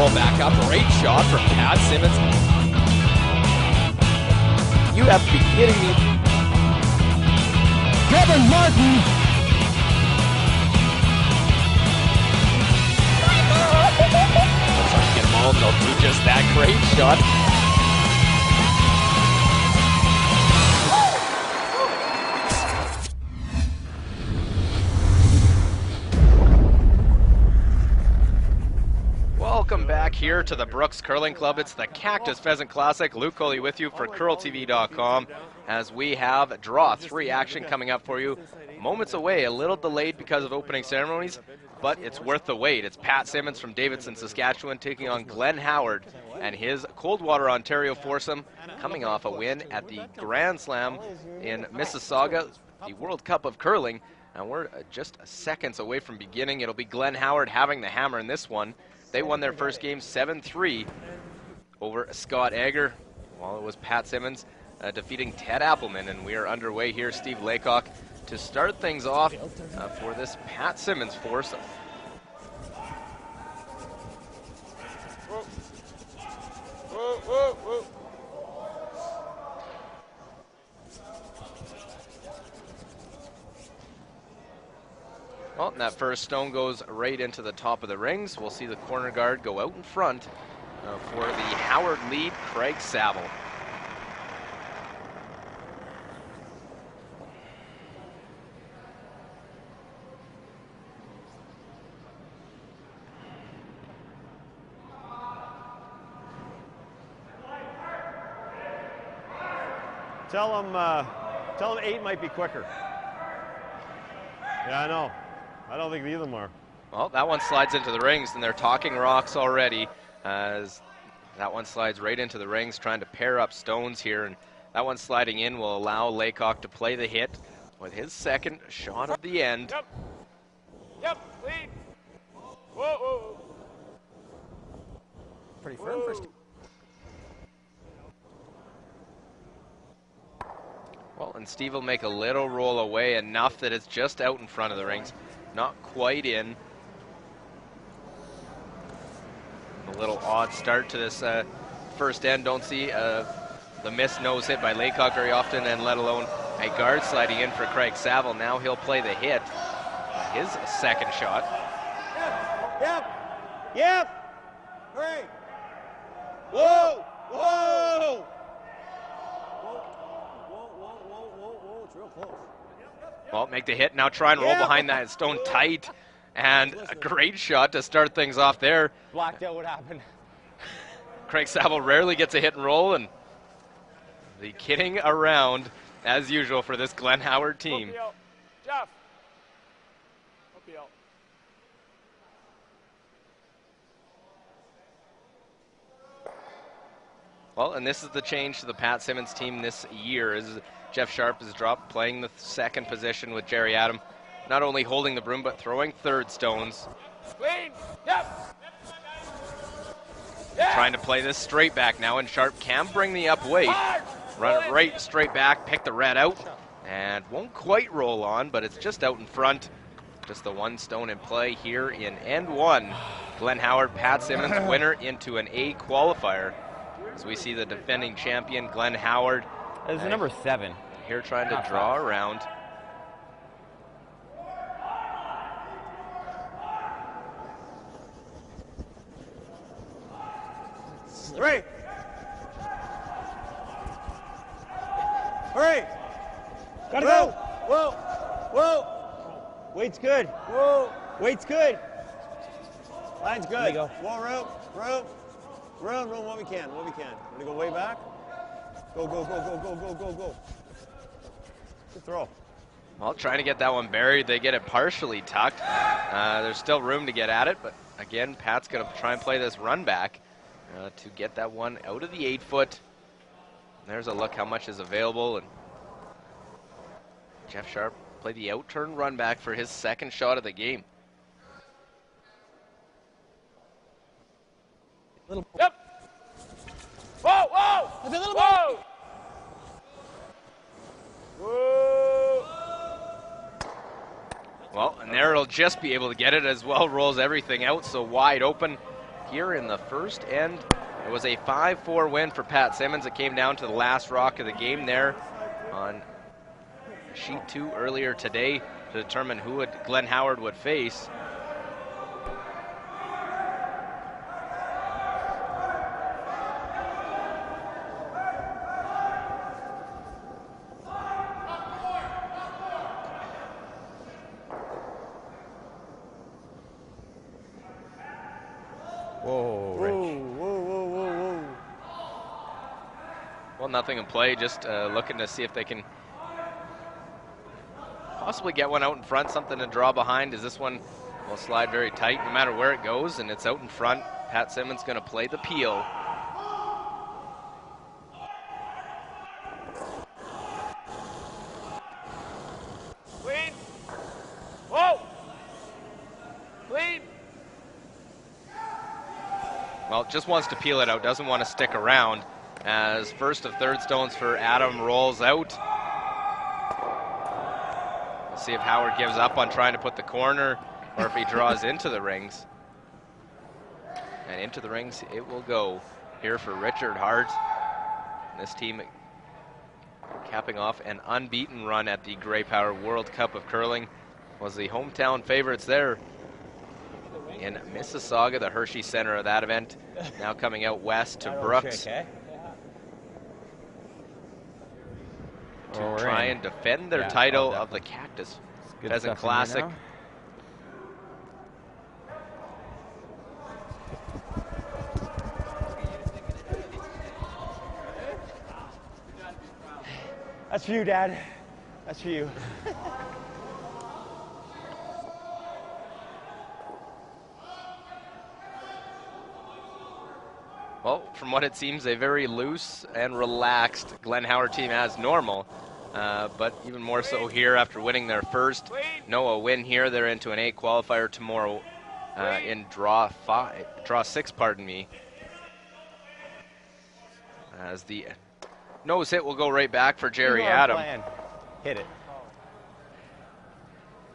roll back up. Great shot from Pat Simmons. You have to be kidding me. Kevin Martin. Looks like get them all. They'll do just that. Great shot. Welcome back here to the Brooks Curling Club. It's the Cactus Pheasant Classic. Luke Coley with you for CurlTV.com as we have Draw 3 action coming up for you. Moments away, a little delayed because of opening ceremonies, but it's worth the wait. It's Pat Simmons from Davidson, Saskatchewan, taking on Glenn Howard and his Coldwater, Ontario foursome, coming off a win at the Grand Slam in Mississauga, the World Cup of Curling. And we're just seconds away from beginning. It'll be Glenn Howard having the hammer in this one. They won their first game 7-3 over Scott Egger, while it was Pat Simmons defeating Ted Appelman. And we are underway here. Steve Laycock to start things off for this Pat Simmons foursome. Well, and that first stone goes right into the top of the rings. We'll see the corner guard go out in front for the Howard lead, Craig Saville. Tell them 8 might be quicker. Yeah, I know. I don't think either of them are. Well, that one slides into the rings, and they're talking rocks already as that one slides right into the rings, trying to pair up stones here. And that one sliding in will allow Laycock to play the hit with his second shot of the end. Yep. Yep. Lead. Whoa, whoa. Pretty firm first. Well, and Steve will make a little roll away, enough that it's just out in front of the rings. Not quite in. A little odd start to this first end. Don't see the missed nose hit by Laycock very often, and let alone a guard sliding in for Craig Saville. Now he'll play the hit. His second shot. Yep. Yep. Hurry. Whoa. Whoa. It's real close. Well, make the hit. Now try and roll behind that stone tight. And a great shot to start things off there. Blacked out what happened. Craig Saville rarely gets a hit and roll, and the kidding around as usual for this Glenn Howard team. Jeff. Well, and this is the change to the Pat Simmons team this year. Is Jeff Sharp is dropped, playing the second position with Jerry Adam, not only holding the broom but throwing third stones. Clean. Yep. Trying to play this straight back now, and Sharp can bring the up weight. Run it right straight back, pick the red out, and won't quite roll on, but it's just out in front. Just the one stone in play here in end one. Glenn Howard, Pat Simmons, winner into an A qualifier. As we see the defending champion, Glenn Howard. That's number 7. Here trying to draw around. Hurry. Hurry. Gotta go. Whoa. Whoa. Weight's good. Whoa. Weight's good. Line's good. There you go. Whoa, rope. Room, what we can. Want to go way back? Go. Good throw. Well, trying to get that one buried. They get it partially tucked. There's still room to get at it, but again, Pat's going to try and play this run back to get that one out of the 8-foot. There's a look how much is available, and Jeff Sharp played the out-turn run back for his second shot of the game. Yep. Whoa. A little Whoa. Whoa. Well, and there it'll just be able to get it as well. Rolls everything out so wide open here in the first, and it was a 5-4 win for Pat Simmons. It came down to the last rock of the game there on sheet 2 earlier today to determine who Glenn Howard would face. Whoa, Rich. Whoa. Well, nothing in play, just looking to see if they can possibly get one out in front, something to draw behind, as this one will slide very tight no matter where it goes, and it's out in front. Pat Simmons going to play the peel. Clean. Whoa. Clean. Well, just wants to peel it out, doesn't want to stick around, as first of third stones for Adam rolls out. We'll see if Howard gives up on trying to put the corner or if he draws into the rings. And into the rings it will go here for Richard Hart. This team capping off an unbeaten run at the Grey Power World Cup of Curling. Was the hometown favorites there in Mississauga, the Hershey center of that event. Now coming out west to Brooks to try and defend their title of the Cactus Pheasant Classic. That's for you, Dad. That's for you. Well, from what it seems, a very loose and relaxed Glenn Howard team as normal, but even more so here after winning their first. No, a win here. They're into an 8 qualifier tomorrow in draw 6, pardon me. As the nose hit will go right back for Jerry Adam. Hit it.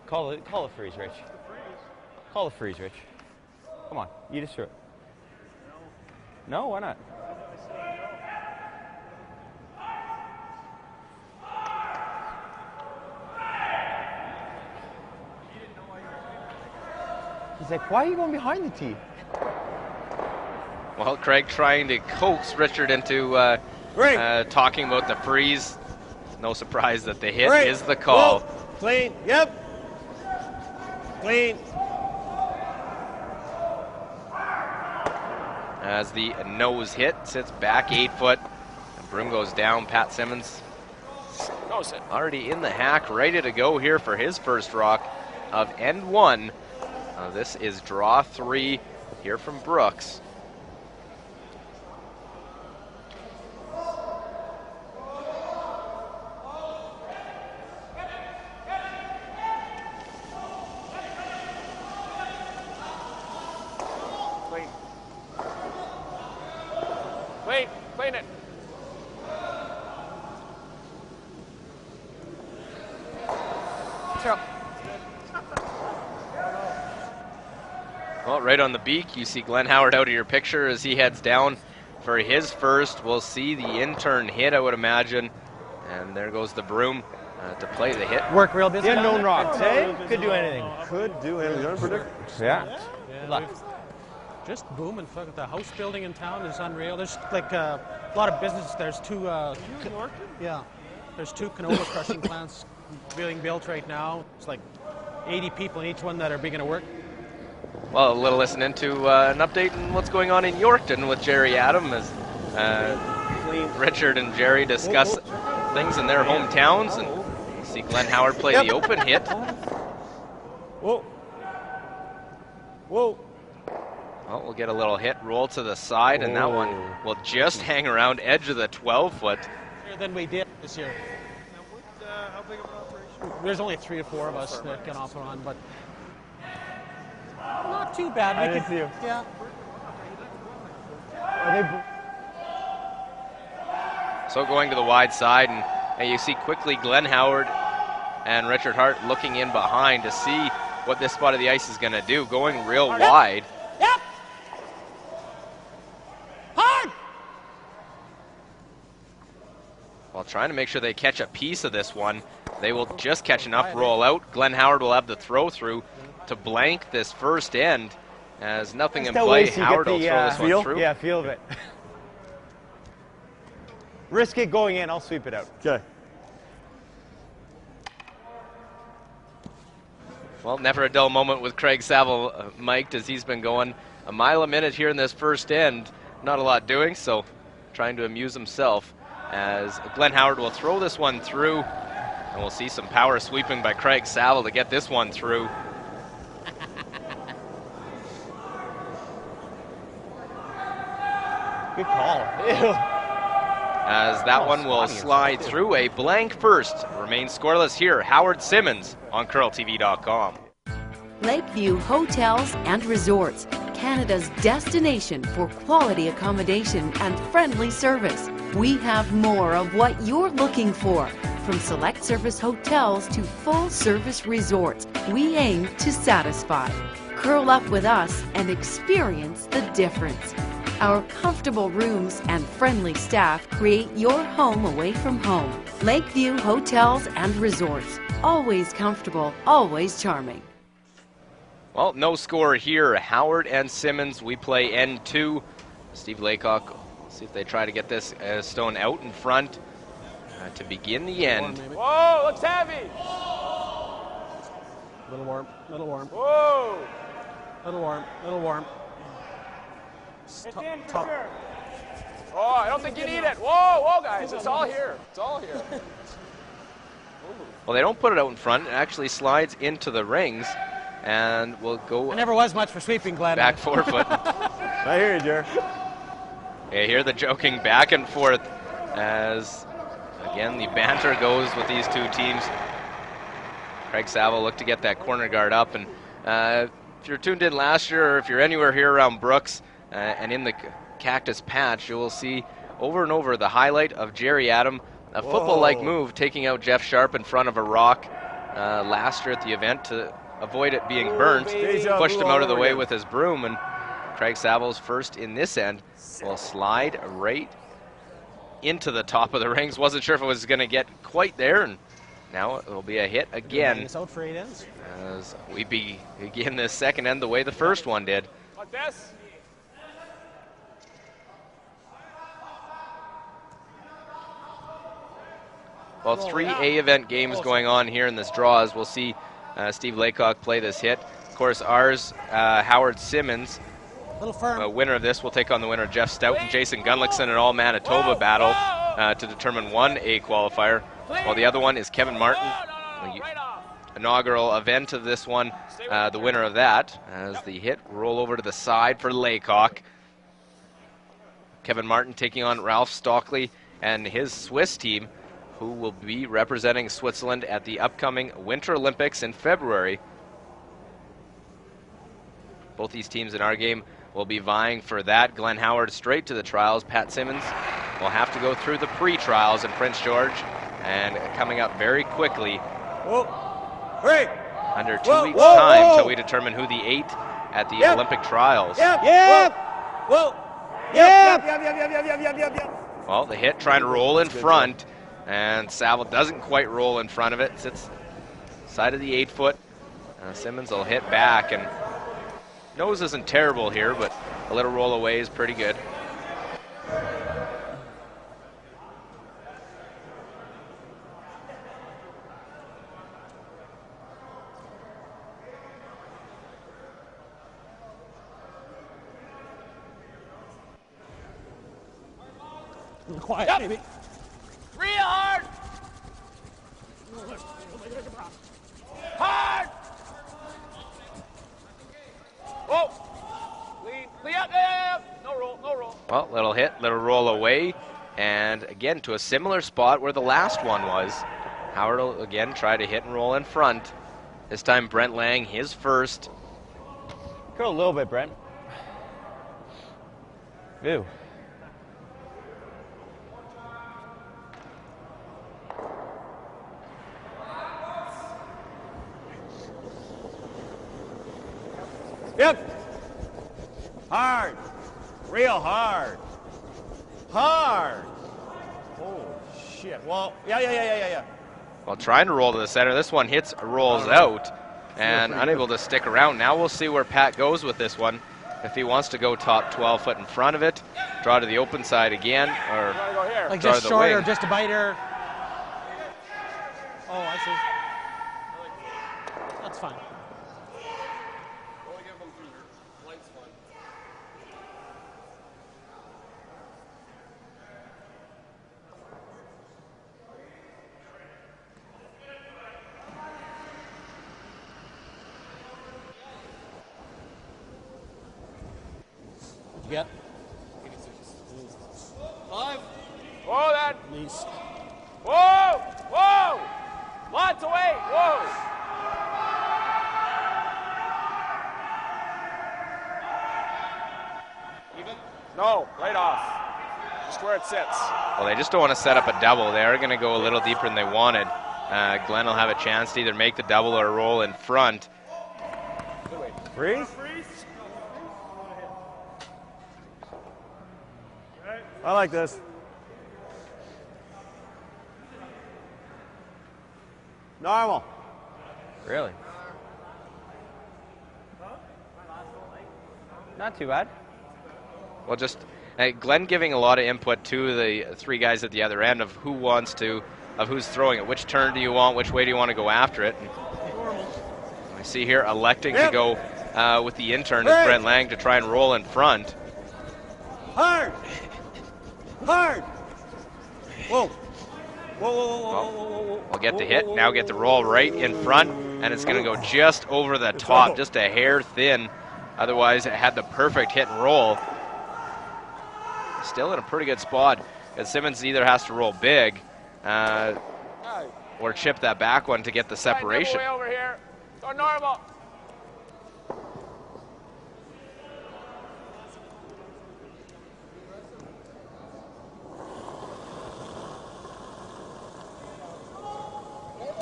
Call a freeze, Rich. Call a freeze, Rich. Come on, you just threw it. No, why not? He's like, why are you going behind the tee? Well, Craig trying to coax Richard into talking about the freeze. No surprise that the hit is the call. Whoa. Clean. Yep. Clean. As the nose hit, sits back 8 foot. And broom goes down. Pat Simmons already in the hack, ready to go here for his first rock of end 1. This is draw 3 here from Brooks. Clean it. Well, right on the beak, you see Glenn Howard out of your picture as he heads down for his first. We'll see the intern hit, I would imagine. And there goes the broom to play the hit. Work real busy. The unknown rocks, eh? Could do anything. Could do anything. Unpredictable. Yeah. Yeah, Good luck. just booming. Look at the house building in town is unreal. There's like a lot of business. There's two. Yeah, there's 2 canola crushing plants being built right now. It's like 80 people in each one that are beginning to work. Well, a little listening to an update on what's going on in Yorkton with Jerry Adam as Richard and Jerry discuss things in their hometowns, and you see Glenn Howard play the open hit. Whoa. Whoa. Well, we'll get a little hit roll to the side, and that one will just hang around edge of the 12-foot. Better than we did this year. How big of an operation? There's only 3 or 4 of us that can offer on, but not too bad. I didn't see you. Yeah. So going to the wide side, and you see quickly Glenn Howard and Richard Hart looking in behind to see what this spot of the ice is going to do, going real wide. Yep. while trying to make sure they catch a piece of this one. They will just catch enough roll out. Glenn Howard will have the throw through to blank this first end. As nothing in play, Howard will throw this one through. Yeah, feel of it. Risk it going in, I'll sweep it out. Okay. Well, never a dull moment with Craig Saville, mic'd, as he's been going a mile a minute here in this first end. Not a lot doing, so trying to amuse himself. As Glenn Howard will throw this one through, and we'll see some power sweeping by Craig Saville to get this one through. Good call. Ew. As that one will slide through a blank first. Remains scoreless here. Howard Simmons on CurlTV.com. Lakeview Hotels and Resorts, Canada's destination for quality accommodation and friendly service. We have more of what you're looking for. From select service hotels to full service resorts, we aim to satisfy. Curl up with us and experience the difference. Our comfortable rooms and friendly staff create your home away from home. Lakeview Hotels and Resorts. Always comfortable, always charming. Well, no score here. Howard and Simmons, we play N2. Steve Laycock, see if they try to get this stone out in front to begin the end. Whoa, looks heavy. Little warm, little warm, Whoa. little warm, little warm. It's in for sure. Oh, I don't think you need it. Whoa, whoa, guys. It's all here. It's all here. Well, they don't put it out in front. It actually slides into the rings and will go I never was much for sweeping, Glenn. back 4 foot. I hear you, Jer. You hear the joking back and forth as, again, the banter goes with these two teams. Craig Saville looked to get that corner guard up. And if you're tuned in last year, or if you're anywhere here around Brooks and in the Cactus Patch, you will see over and over the highlight of Jerry Adam, a football-like move, taking out Jeff Sharp in front of a rock last year at the event to avoid it being burnt. Pushed him out of the way with his broom, and Craig Saville's first in this end will slide right into the top of the rings. Wasn't sure if it was going to get quite there, and now it will be a hit again It's out for 8 ends. as we begin this second end the way the first one did. Like this. Well, 3 A-event games going on here in this draw, as we'll see Steve Laycock play this hit. Of course, ours, Howard Simmons, Little firm. winner of this will take on the winner, Jeff Stout and Jason Gunlickson, an all-Manitoba battle to determine one A qualifier, while the other one is Kevin Martin. The inaugural event of this one, the winner of that, as the hit roll over to the side for Laycock. Kevin Martin taking on Ralph Stockley and his Swiss team, who will be representing Switzerland at the upcoming Winter Olympics in February. Both these teams in our game will be vying for that. Glenn Howard straight to the trials. Pat Simmons will have to go through the pre-trials in Prince George, and coming up very quickly, under 2 weeks' time, till we determine who the 8 at the Olympic trials. Well, the hit trying to roll in front, and Saville doesn't quite roll in front of it. Sits side of the 8 foot. Simmons will hit back, and nose isn't terrible here, but a little roll away is pretty good. Quiet, baby. Real hard. Hard. Whoa. Clean up. No roll, no roll. Well, little hit, little roll away, and again to a similar spot where the last one was. Howard will again try to hit and roll in front. This time Brent Lang, his first. Curl a little bit, Brent. Ew. Yep. Hard. Real hard. Hard. Holy shit. Well, yeah. Well, trying to roll to the center. This one rolls out, and unable to stick around. Now we'll see where Pat goes with this one. If he wants to go top 12 foot in front of it, draw to the open side again, or like draw just to the short wing. or just a biter. Oh, I see. That's fine. What'd you get? 5. Whoa, that. At least. Whoa! Whoa! Lots of weight! Whoa! Even? No, right off. Just where it sits. Well, they just don't want to set up a double. They are going to go a little deeper than they wanted. Glenn will have a chance to either make the double or roll in front. Freeze? I like this. Normal. Really? Not too bad. Well, just Glenn giving a lot of input to the three guys at the other end of who's throwing it. Which turn do you want? Which way do you want to go after it? And I see here electing to go with the intern is Brent Lang to try and roll in front. Hard. Hard. Whoa. Whoa. We'll get the hit, now get the roll right in front, and it's going to go just over the top, just a hair thin. Otherwise, it had the perfect hit and roll. Still in a pretty good spot, as Simmons either has to roll big or chip that back one to get the separation. Way over here. Go normal.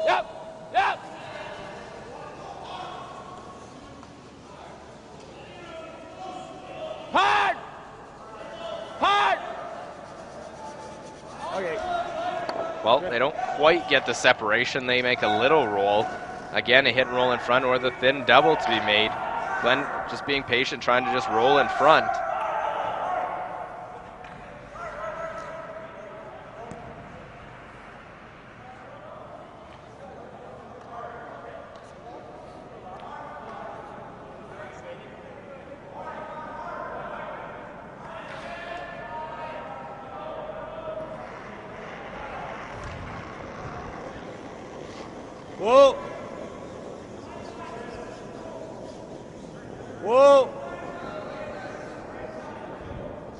Yep. Hard. Okay. Well, they don't quite get the separation. They make a little roll. Again, a hit and roll in front or the thin double to be made. Glenn just being patient, trying to just roll in front.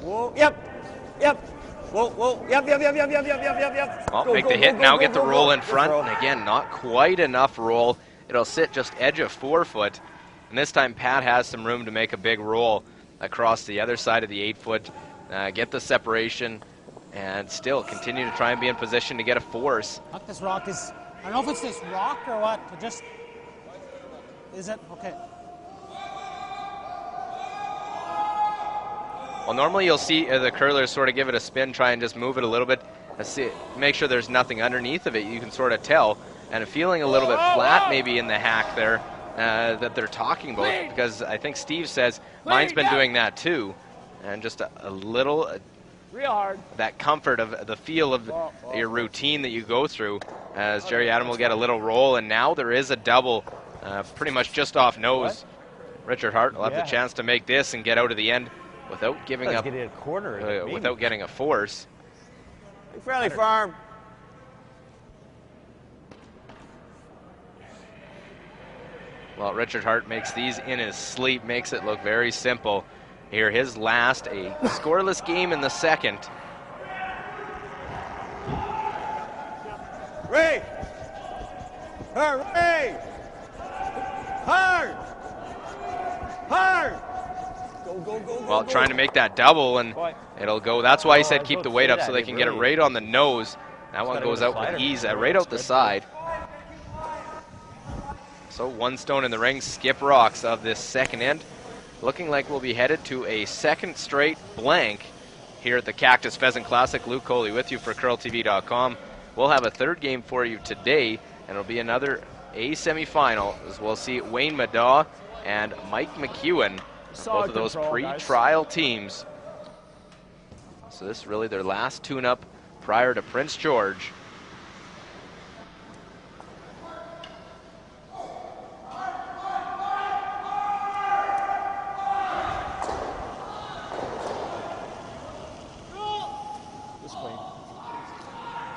Whoa. Yep. Whoa. Yep. Well, make the hit, now get the roll in front. And again, not quite enough roll. It'll sit just edge of 4 foot. And this time Pat has some room to make a big roll across the other side of the 8 foot. Get the separation and still continue to try and be in position to get a force. Fuck, this rock is, I don't know if it's this rock or what. It just, is it? Okay. Well, normally you'll see the curlers sort of give it a spin, try and just move it a little bit, make sure there's nothing underneath of it. You can sort of tell, and feeling a little bit flat maybe in the hack there that they're talking about, because I think Steve says mine's been doing that too, and just a little real hard. That comfort of the feel of your routine that you go through, as Jerry Adam will get a little roll, and now there is a double pretty much just off nose. Richard Hart will have the chance to make this and get out of the end without giving up, get it a corner, without getting a force. Fairly firm. Well, Richard Hart makes these in his sleep, makes it look very simple. Here, his last, a scoreless game in the second. Ray! Ray! Hard! Go. Well, trying to make that double, and it'll go. That's why he said keep the weight up so they can get it right on the nose. That one goes out with ease, right out the side. So 1 stone in the ring, Skip Rocks of this second end. Looking like we'll be headed to a second straight blank here at the Cactus Pheasant Classic. Luke Coley with you for CurlTV.com. we'll have a third game for you today, and it'll be another A semifinal, as we'll see Wayne Madaw and Mike McEwen, both of those pre-trial teams. So this is really their last tune-up prior to Prince George.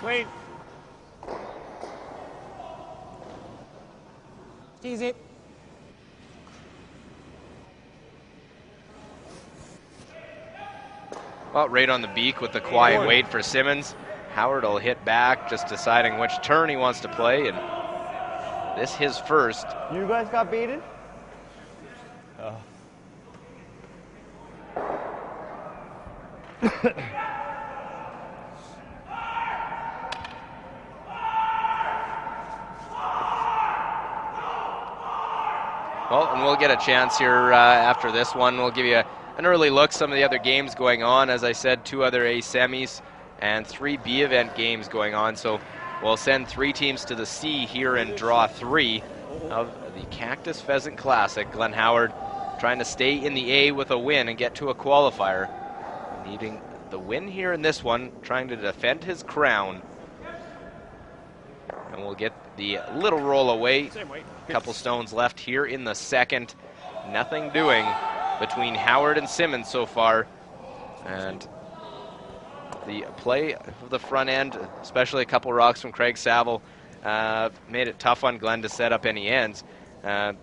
Wait. Easy. Well, right on the beak with the quiet wait for Simmons. Howard will hit back, just deciding which turn he wants to play, and this his first. You guys got beaten? Well, and we'll get a chance here after this one. We'll give you an early look, some of the other games going on. As I said, 2 other A semis and 3 B event games going on. So we'll send 3 teams to the C here in draw 3 of the Cactus Pheasant Classic. Glenn Howard trying to stay in the A with a win and get to a qualifier. Needing the win here in this one, trying to defend his crown. And we'll get the little roll away. A couple stones left here in the second. Nothing doing between Howard and Simmons so far. And the play of the front end, especially a couple rocks from Craig Saville, made it tough on Glenn to set up any ends. Had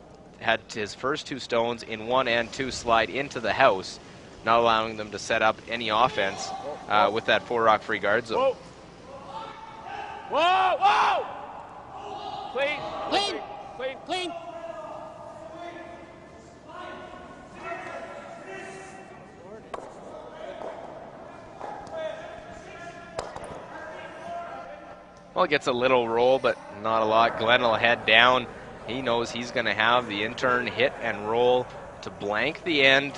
his first 2 stones in 1 and 2 slide into the house, not allowing them to set up any offense with that 4 rock free guard zone. Whoa, whoa! Clean, clean, clean, clean. Well, it gets a little roll, but not a lot. Glenn will head down. He knows he's going to have the intern hit and roll to blank the end.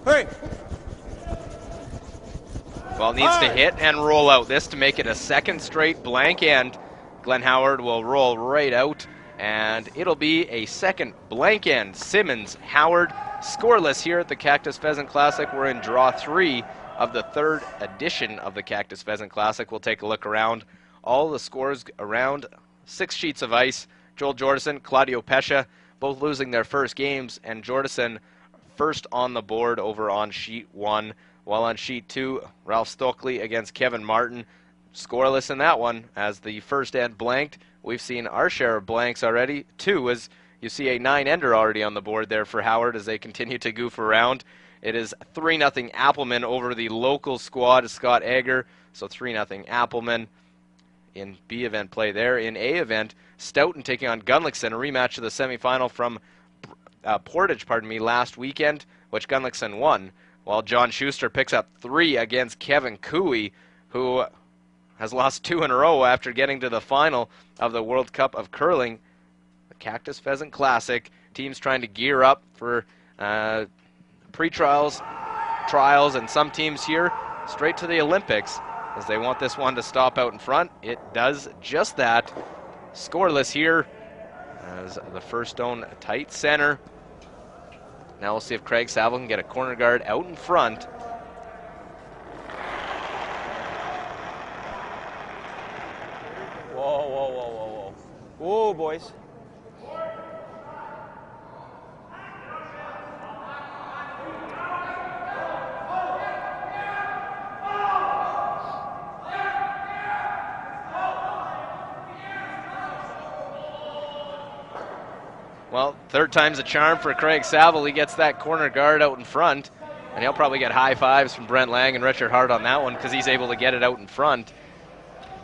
Hurry! Well, needs to hit and roll out this to make it a second straight blank end. Glenn Howard will roll right out, and it'll be a second blank end. Simmons, Howard, scoreless here at the Cactus Pheasant Classic. We're in draw 3 of the 3rd edition of the Cactus Pheasant Classic. We'll take a look around all the scores around 6 sheets of ice. Joel Jordison, Claudio Pescia, both losing their first games, and Jordison first on the board over on sheet 1, while on sheet 2, Ralph Stokely against Kevin Martin. Scoreless in that one, as the first end blanked. We've seen our share of blanks already. 2, as you see a 9-ender already on the board there for Howard as they continue to goof around. It is 3-0 Appleman over the local squad, Scott Egger. So 3-0 Appleman in B event play there. In A event, Stoughton taking on Gunlickson, a rematch of the semifinal from Portage, last weekend, which Gunlickson won, while John Schuster picks up 3 against Kevin Cooey, who has lost 2 in a row after getting to the final of the World Cup of Curling, the Cactus Pheasant Classic. Teams trying to gear up for pre-trials, trials, and some teams here straight to the Olympics, as they want this one to stop out in front. It does just that. Scoreless here, as the first stone tight center. Now we'll see if Craig Saville can get a corner guard out in front. Whoa, whoa, whoa, whoa, whoa. Whoa, boys. Well, 3rd time's a charm for Craig Saville. He gets that corner guard out in front, and he'll probably get high fives from Brent Lang and Richard Hart on that one because he's able to get it out in front.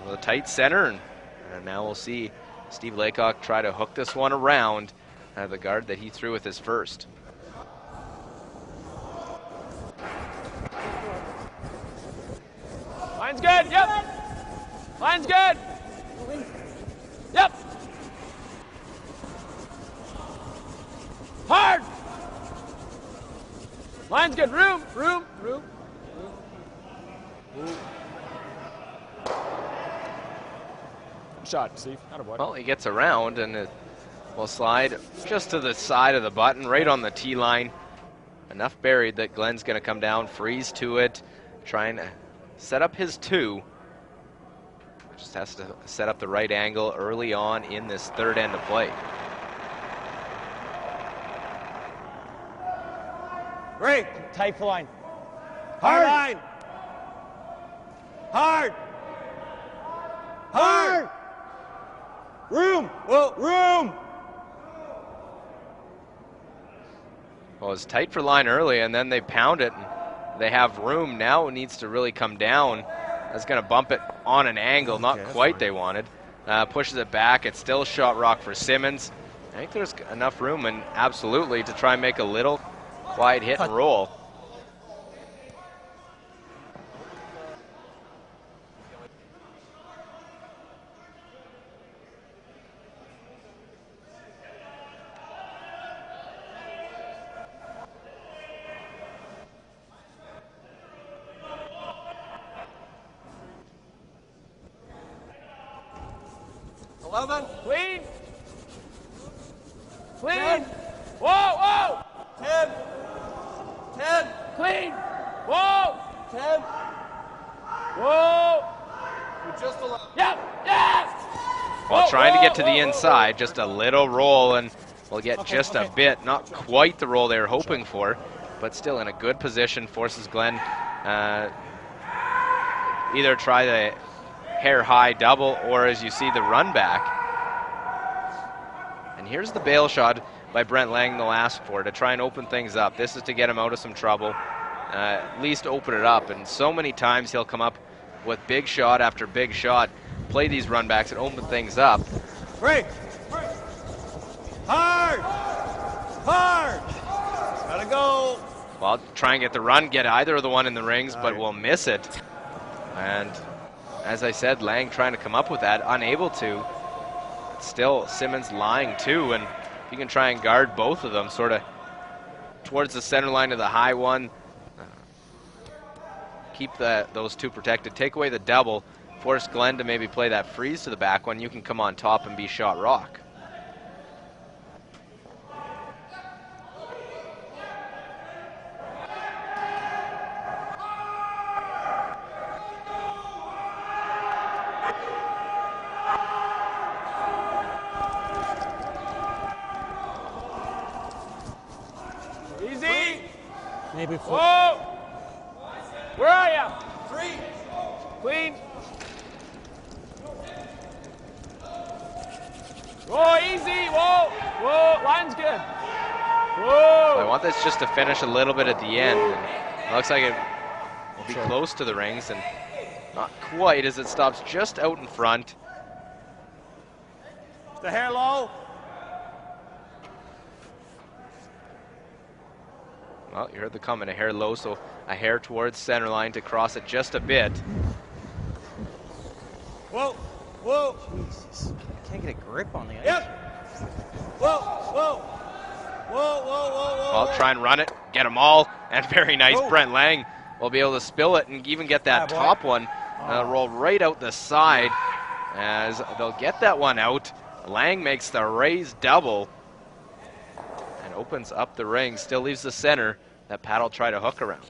With a tight center, and now we'll see Steve Laycock tried to hook this one around the guard that he threw with his first. Line's good, yep. Line's good. Yep. Hard. Line's good, room. Shot, Steve, not a boy. Well, he gets around and it will slide just to the side of the button, right on the tee line. Enough buried that Glenn's gonna come down, freeze to it, try and set up his 2. Just has to set up the right angle early on in this third end of play. Great. Tight for line. Hard line. Hard. Hard. Room. Whoa. Room. Well, it's tight for line early, and then they pound it. And they have room now. It needs to really come down. That's going to bump it on an angle, not quite they wanted. Pushes it back. It's still shot rock for Simmons. I think there's enough room, and absolutely, to try and make a little quiet hit and roll. Clean. Clean. Whoa. 10. 10. Clean. Whoa. 10. Whoa. You're just allowed. Yep. Yes. While trying to get to the inside, just a little roll, and we'll get just a bit, not quite the roll they were hoping for, but still in a good position, forces Glenn either try the hair high double, or as you see, the run back. And here's the bail shot by Brent Lang they'll ask for to try and open things up. This is to get him out of some trouble, at least open it up. And so many times he'll come up with big shot after big shot, play these run backs and open things up. Break. Hard. Hard. Gotta go. Well, try and get the run, get either of the one in the rings, but we'll miss it. And as I said, Lang trying to come up with that, unable to. Still, Simmons lying too, and you can try and guard both of them sort of towards the center line of the high one. Keep those 2 protected. Take away the double. Force Glenn to maybe play that freeze to the back one. You can come on top and be shot rock. Easy. Maybe Whoa. Where are you? 3. Clean. Whoa, easy. Whoa. Line's good. Whoa. So I want this just to finish a little bit at the end. And it looks like it will be close to the rings, and not quite as it stops just out in front. The hair low. Well, you heard the comment, a hair low, so a hair towards center line to cross it just a bit. Whoa. Whoa. Jesus. I can't get a grip on the ice. Yep. Whoa. Well, try and run it, get them all, and very nice. Brent Lang will be able to spill it and even get that top one roll right out the side as they'll get that one out. Lang makes the raise double and opens up the ring, still leaves the center. That Pat will try to hook around.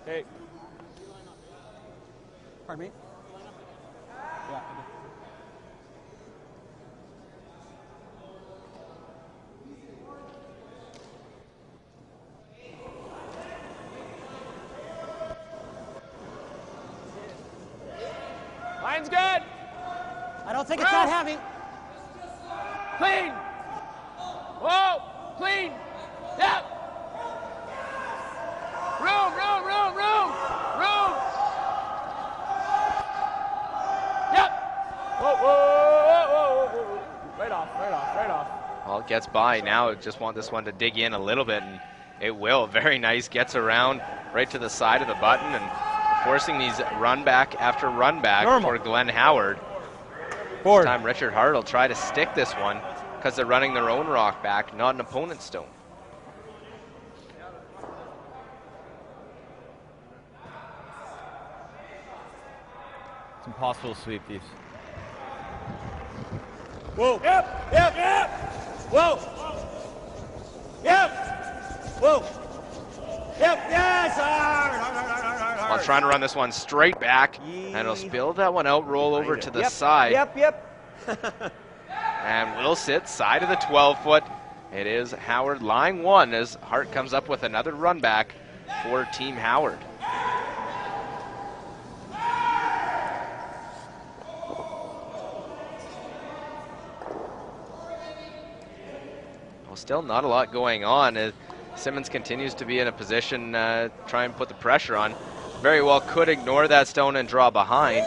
Okay. Pardon me? Yeah. Line's good. I don't think it's that heavy. Clean. Clean. Yep. Room. Yep. Whoa. Right off. Well, it gets by. Now just want this one to dig in a little bit, and it will. Very nice. Gets around right to the side of the button and forcing these run back after run back for Glenn Howard. This time Richard Hart will try to stick this one because they're running their own rock back, not an opponent's stone. It's impossible to sweep these. Whoa. Yep. Whoa. Yep. Whoa. Yep. Yes. Hard. While trying to run this one straight back, and it'll spill that one out, roll over to the side. Yep. And will sit side of the 12-foot. It is Howard line one as Hart comes up with another run back for Team Howard. Well, still not a lot going on. Simmons continues to be in a position try and put the pressure on. Very well could ignore that stone and draw behind,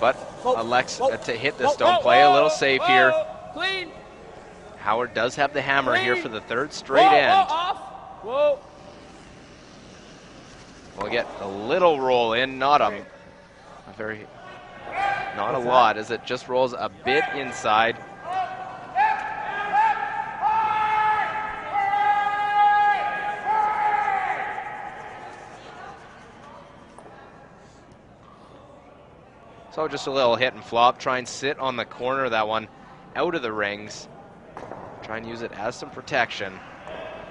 but elects to hit the stone. Play a little safe here. Clean. Howard does have the hammer here for the third straight end. Whoa. We'll get a little roll in, not a lot, as it just rolls a bit inside. So just a little hit and flop. Try and sit on the corner of that one, out of the rings. Try and use it as some protection.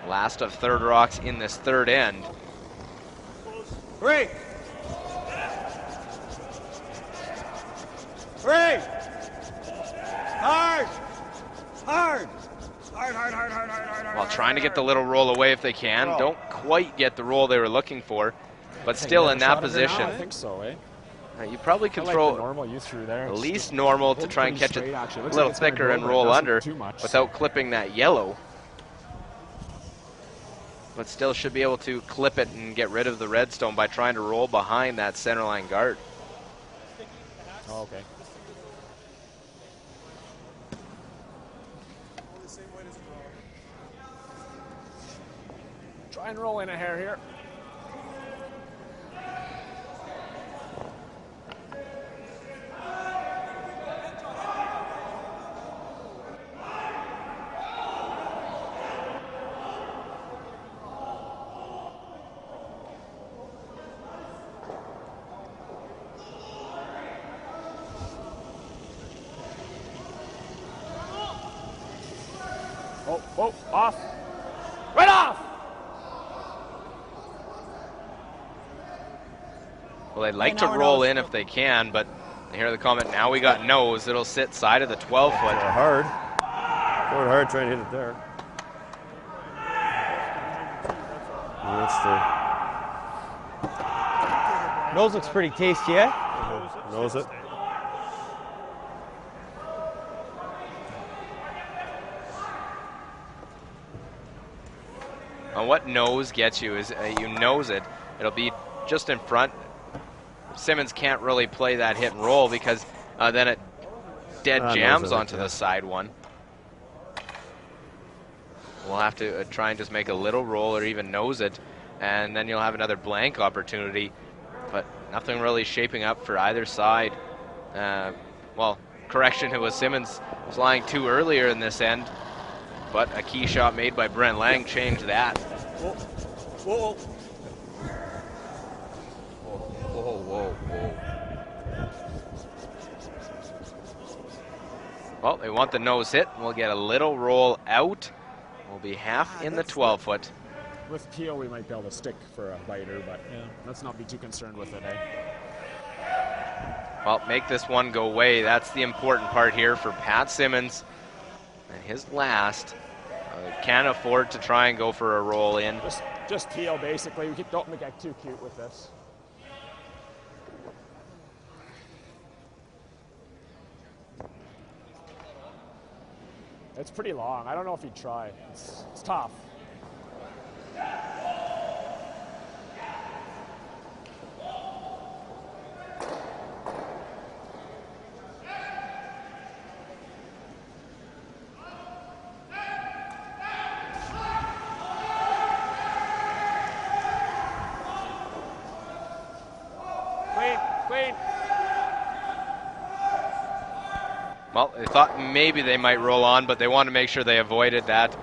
Last of third rocks in this third end. 3. Hard. While trying to get the little roll away if they can. Don't quite get the roll they were looking for, but still in that position. I think so, eh? You probably control like the normal you threw there. at least normal to try and catch it a little thicker and roll under without clipping that yellow. But still should be able to clip it and get rid of the redstone by trying to roll behind that centerline guard. Oh, okay. Try and roll in a hair here. Oh, off. Right off! Well, they'd like to roll in if they can, but I hear the comment, now we got nose. It'll sit side of the 12-foot. Hard. Going hard trying to hit it there. Nose looks pretty tasty, eh? Knows it. And what nose gets you is you nose it. It'll be just in front. Simmons can't really play that hit and roll because then it dead jams onto the side one. We'll have to try and just make a little roll or even nose it, and then you'll have another blank opportunity. But nothing really shaping up for either side. Well, correction, it was Simmons flying too earlier in this end, but a key shot made by Brent Lang changed that. Whoa. Whoa. Well, they want the nose hit. We'll get a little roll out. We'll be half in the 12-foot. With Keel, we might be able to stick for a biter, but let's not be too concerned with it, eh? Well, make this one go away. That's the important part here for Pat Simmons. And his last can't afford to try and go for a roll in. Just Keel, basically. We don't get too cute with this. It's pretty long. I don't know if he'd try. It's tough. Clean. Well, they thought maybe they might roll on, but they want to make sure they avoided that.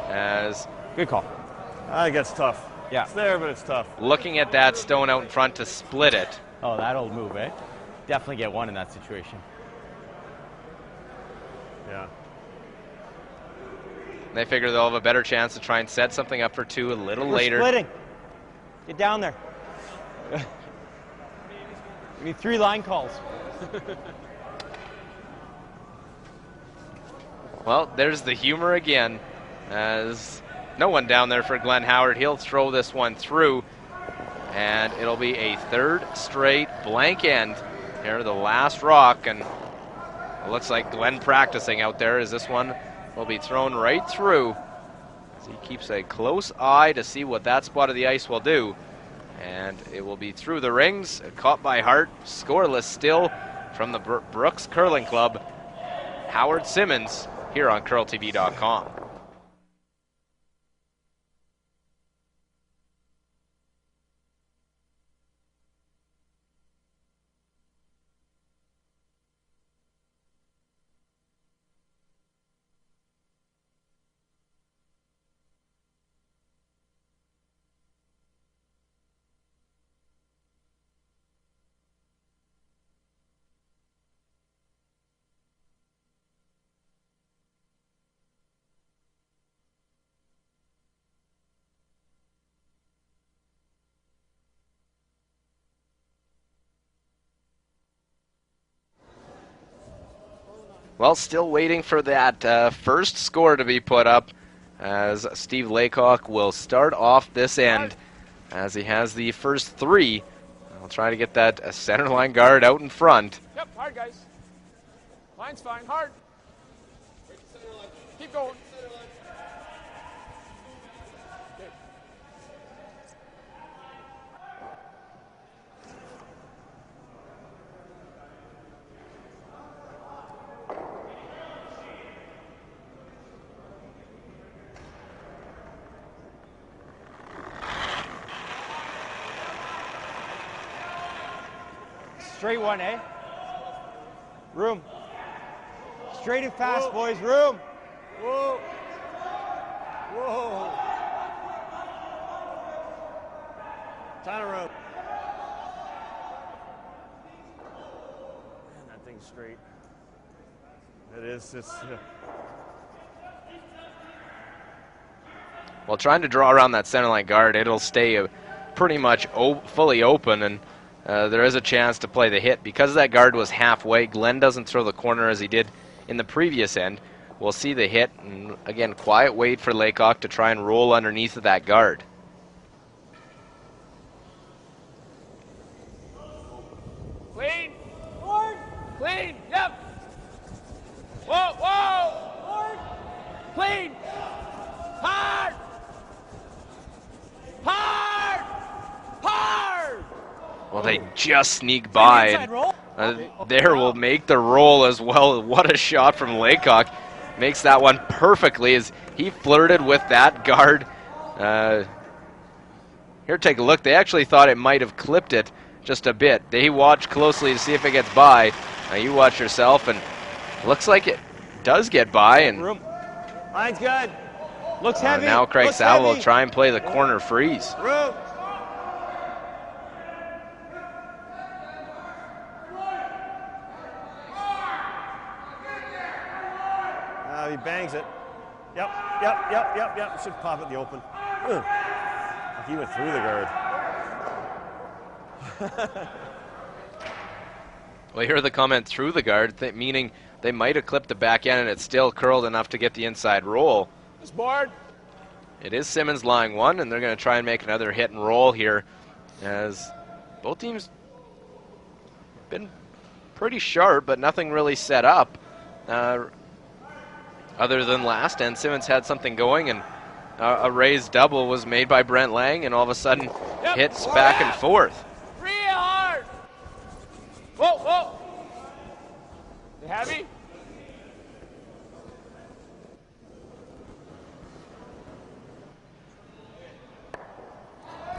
As Good call. I think that's tough. Yeah. It's there, but it's tough. looking at that stone out in front to split it. Oh, that old move, eh? Definitely get one in that situation. Yeah. They figure they'll have a better chance to try and set something up for two a little later. Splitting. Get down there. We need 3 line calls. Well, there's the humor again, as no one down there for Glenn Howard. He'll throw this one through, and it'll be a third straight blank end here, the last rock, and it looks like Glenn practicing out there as this one will be thrown right through. So he keeps a close eye to see what that spot of the ice will do, and it will be through the rings, caught by Hart, scoreless still from the Brooks Curling Club. Howard Simmons here on CurlTV.com. Well, still waiting for that first score to be put up, as Steve Laycock will start off this end as he has the first 3. I'll try to get that center line guard out in front. Yep, hard, guys. Line's fine, hard. Keep going. Straight one, eh? Room. Straight and fast, boys. Room. Whoa. Whoa. Ton of rope. Man, that thing's straight. It is. It's. While trying to draw around that center line guard, it'll stay pretty much fully open, and there is a chance to play the hit. Because that guard was halfway, Glenn doesn't throw the corner as he did in the previous end. We'll see the hit, and again, quiet wait for Laycock to try and roll underneath of that guard. Clean. Forward. Clean. Yep. Whoa, whoa. Forward. Clean. Hard. Hard. Hard. Well, they just sneak by, and there will make the roll as well. What a shot from Laycock. Makes that one perfectly as he flirted with that guard. Here, take a look. They actually thought it might have clipped it just a bit. They watched closely to see if it gets by. Now you watch yourself, and looks like it does get by. And Line's good. Looks heavy. now Craig Looks Sal will heavy. try and play the corner freeze. Rope. He bangs it. Yep. Should pop it in the open. Like he went through the guard. Well, you hear the comment through the guard, meaning they might have clipped the back end and it's still curled enough to get the inside roll. This board. It is Simmons lying one, and they're going to try and make another hit and roll here, as both teams been pretty sharp, but nothing really set up. other than last, and Simmons had something going, and a raised double was made by Brent Lang, and all of a sudden hits back and forth. Real hard. Whoa, whoa. You heavy?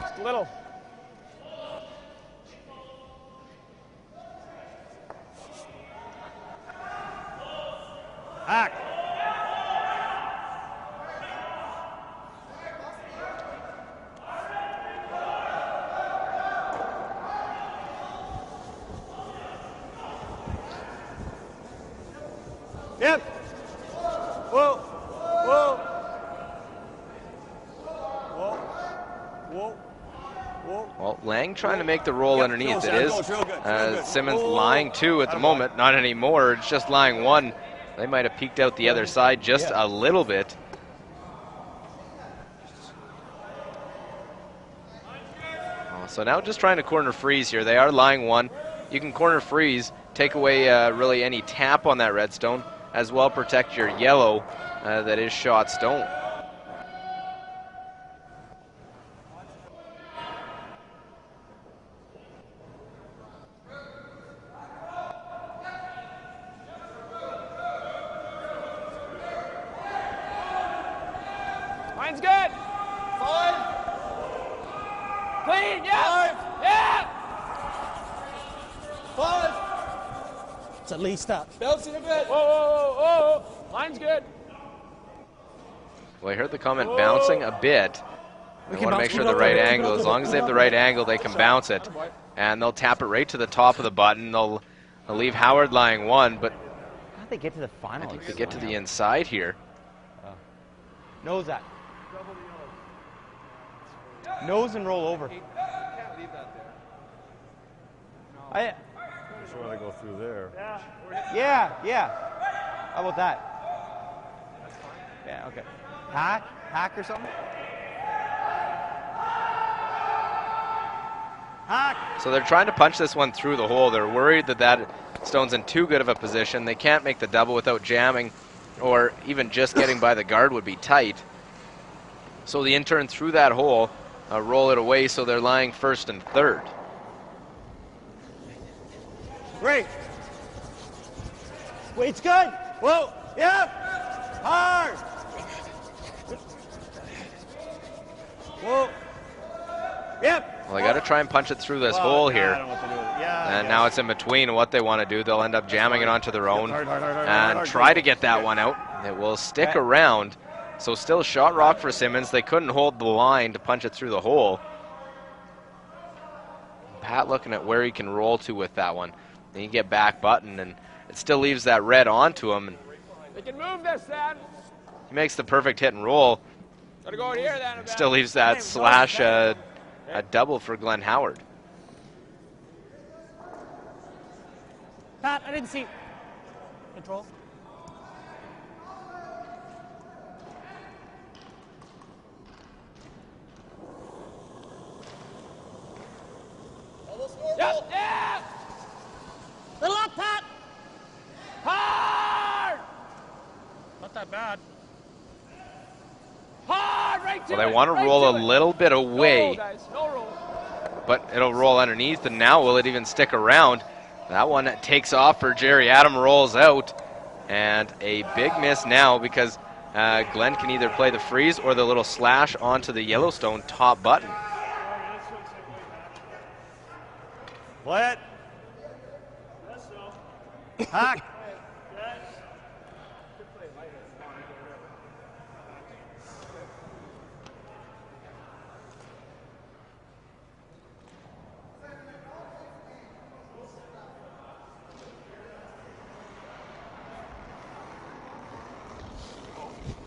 Just a little. Hack. Yep. Whoa. Whoa. Whoa. Whoa. Whoa. Well, Lang trying to make the roll underneath. It It is Simmons lying 2 at the moment, not anymore. It's just lying 1. They might have peeked out the other side just a little bit. So now just trying to corner freeze here. They are lying 1. You can corner freeze, take away really any tap on that redstone, as well protect your yellow that is shot stone. Mine's good. 5. Clean, yeah. 5. Yeah. 5. It's at least up. Bouncing a bit. Whoa, whoa, whoa, whoa. Mine's good. Well, I heard the comment bouncing a bit. They want to make sure the bounce. right angle. As long as they have the right angle, they can bounce it. And they'll tap it right to the top of the button. They'll leave Howard lying 1, but How'd they get to the final? I think they get to the inside here. Nose that. Nose and roll over. I, Just want to go through there. yeah, yeah. How about that? Yeah, okay. Hack or something? Hack. So they're trying to punch this one through the hole. They're worried that that stone's in too good of a position. They can't make the double without jamming, or even just getting by the guard would be tight. So the intern through that hole, roll it away, so they're lying 1st and 3rd. Great. Weight's good. Whoa. Yep. Hard. Whoa. Yep. Well, they got to try and punch it through this hole here. I don't know what to do. Yeah. And now it's in between. What they want to do, they'll end up jamming it onto their own Hard, and try to get that one out. It will stick around. So still shot rock for Simmons. They couldn't hold the line to punch it through the hole. Pat looking at where he can roll to with that one. Then you get back button, and it still leaves that red onto him. And They can move this then. he makes the perfect hit and roll. Gotta go in here then. It still leaves that slash a double for Glenn Howard. Pat, I didn't see. Control. Yep, yeah. Little up, Pat. Hard. Not that bad. Hard, right to Well, they it, want to right roll to a it. little bit No roll, away, guys. No roll. but it'll roll underneath, and now will it even stick around? That one takes off for Jerry. Adam rolls out, and a big miss now because Glenn can either play the freeze or the little slash onto the Yellowstone top button. Play it. Hack.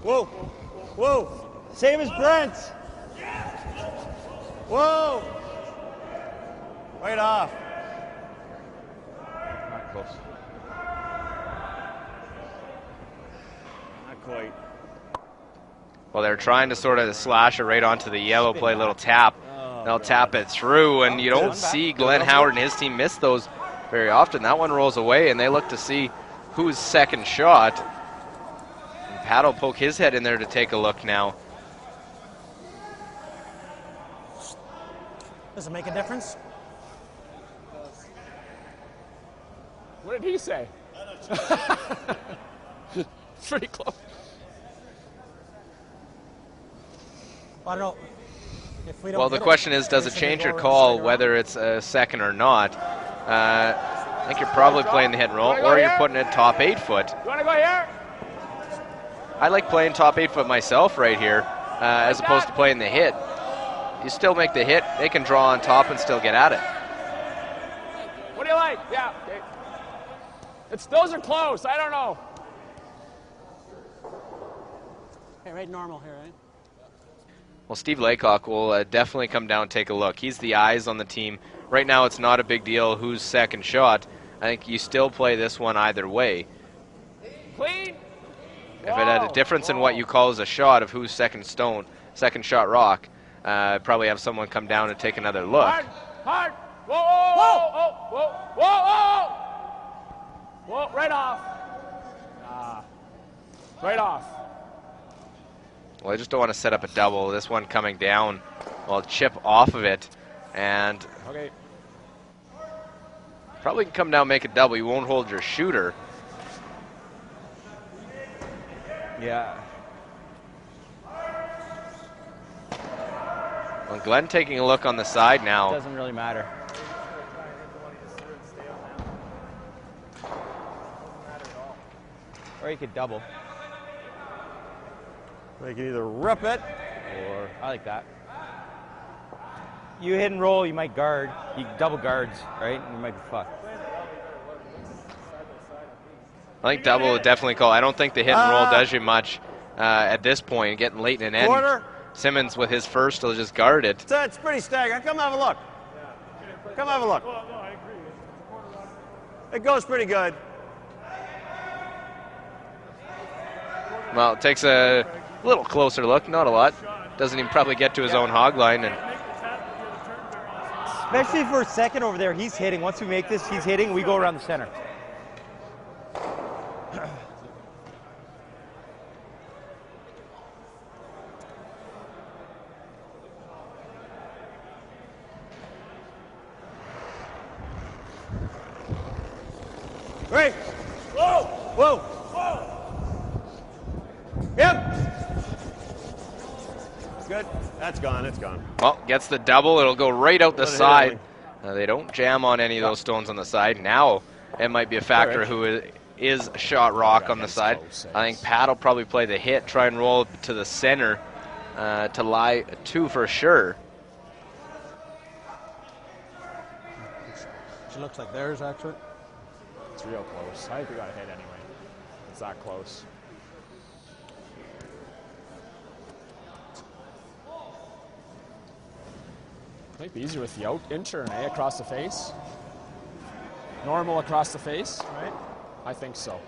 Whoa. Whoa. Same as Brent's. Whoa. Right off. Not close. Not quite. Well, they're trying to sort of slash it right onto the yellow, play a little tap. They'll tap it through, and you don't see Glenn Howard and his team miss those very often. That one rolls away, and they look to see who's second shot. And Pat will poke his head in there to take a look now. Does it make a difference? What did he say? Pretty close. I don't know. If we don't Well, the question is, does it change your call whether it's a second or not? I think you're probably playing the hit and roll, or you're putting it top 8 foot. You want to go here? I like playing top 8 foot myself right here, as opposed to playing the hit. You still make the hit, they can draw on top and still get at it. What do you like? Yeah. Okay. Those are close. I don't know. Okay, right normal here, right? Well, Steve Laycock will definitely come down and take a look. He's the eyes on the team. Right now, it's not a big deal who's second shot. I think you still play this one either way. Clean. If it had a difference in what you call as a shot of who's second shot rock, probably have someone come down and take another look. Hard, hard. Whoa, whoa, whoa, whoa, whoa, whoa, whoa. Whoa, right off. Right off. Well, I just don't want to set up a double. This one coming down, well, chip off of it, and okay. Probably can come down and make a double. You won't hold your shooter. Yeah. Well, Glenn taking a look on the side now. Doesn't really matter. Or you could double. They can either rip it, Or I like that. You hit and roll, you might guard. You double guards, right? You might be fucked. I think double would definitely call. I don't think the hit and roll does you much at this point, getting late in an end. quarter. Simmons with his first will just guard it. It's pretty staggering. Come have a look. Come have a look. It goes pretty good. Well, it takes a little closer look, not a lot. Doesn't even probably get to his own hog line. And Especially for a second over there, he's hitting. Once we make this, he's hitting. We go around the center. Right. Whoa. Whoa. Whoa. Yep. Good. That's gone. It's gone. well, gets the double. It'll go right out the Let it hit side. They don't jam on any of those stones on the side. Now it might be a factor who is shot rock on the side. I think Pat will probably play the hit, try and roll to the center to lie 2 for sure. She looks like theirs, actually. It's real close. I think we got a hit anyway. It's that close. Might be easier with the out intern, eh? Across the face. Normal across the face. Right? I think so.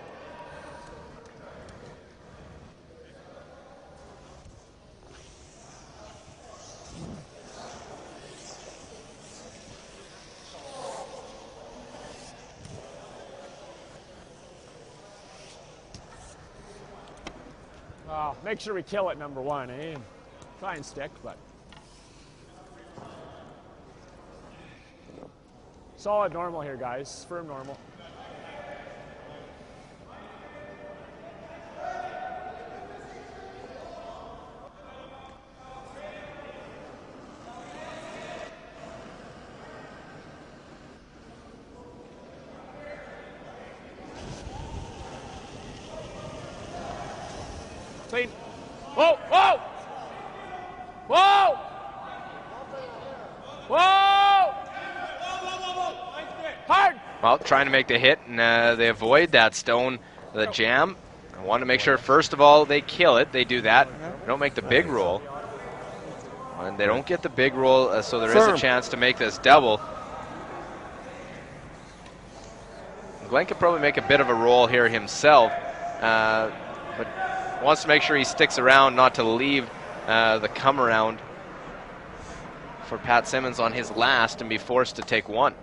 Make sure we kill it, number one, eh? Try and stick, but. Solid normal here, guys. Firm normal. Clean. Whoa, whoa! Whoa! Whoa! Hard! Well, trying to make the hit, and they avoid that stone, the jam. I want to make sure, first of all, they kill it. They do that. They don't make the big roll. And they don't get the big roll, so there is a chance to make this double. Glenn could probably make a bit of a roll here himself, but wants to make sure he sticks around, not to leave the come around for Pat Simmons on his last and be forced to take one.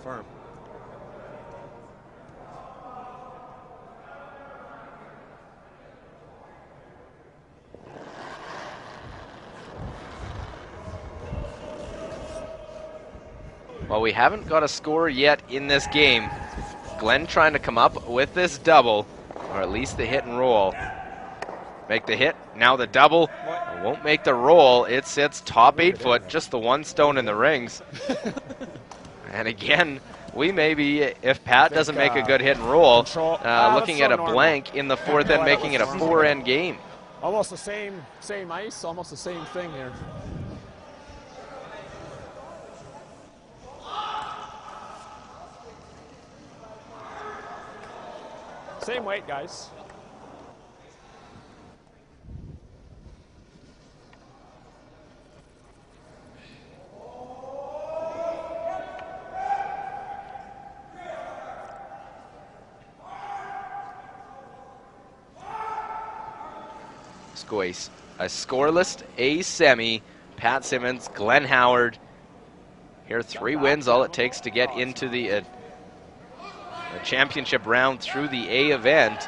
Firm. Well, we haven't got a score yet in this game. Glenn trying to come up with this double, or at least the hit and roll. Make the hit, now the double. Won't make the roll. It sits top 8 foot, just the one stone in the rings. And again, we may be, if Pat doesn't make a good hit and roll, looking at a blank in the 4th end, making it a 4-end game. Almost the same ice, almost the same thing here. Same weight, guys. A scoreless A semi. Pat Simmons, Glenn Howard. Here, 3 wins, all it takes to get into the championship round through the A event.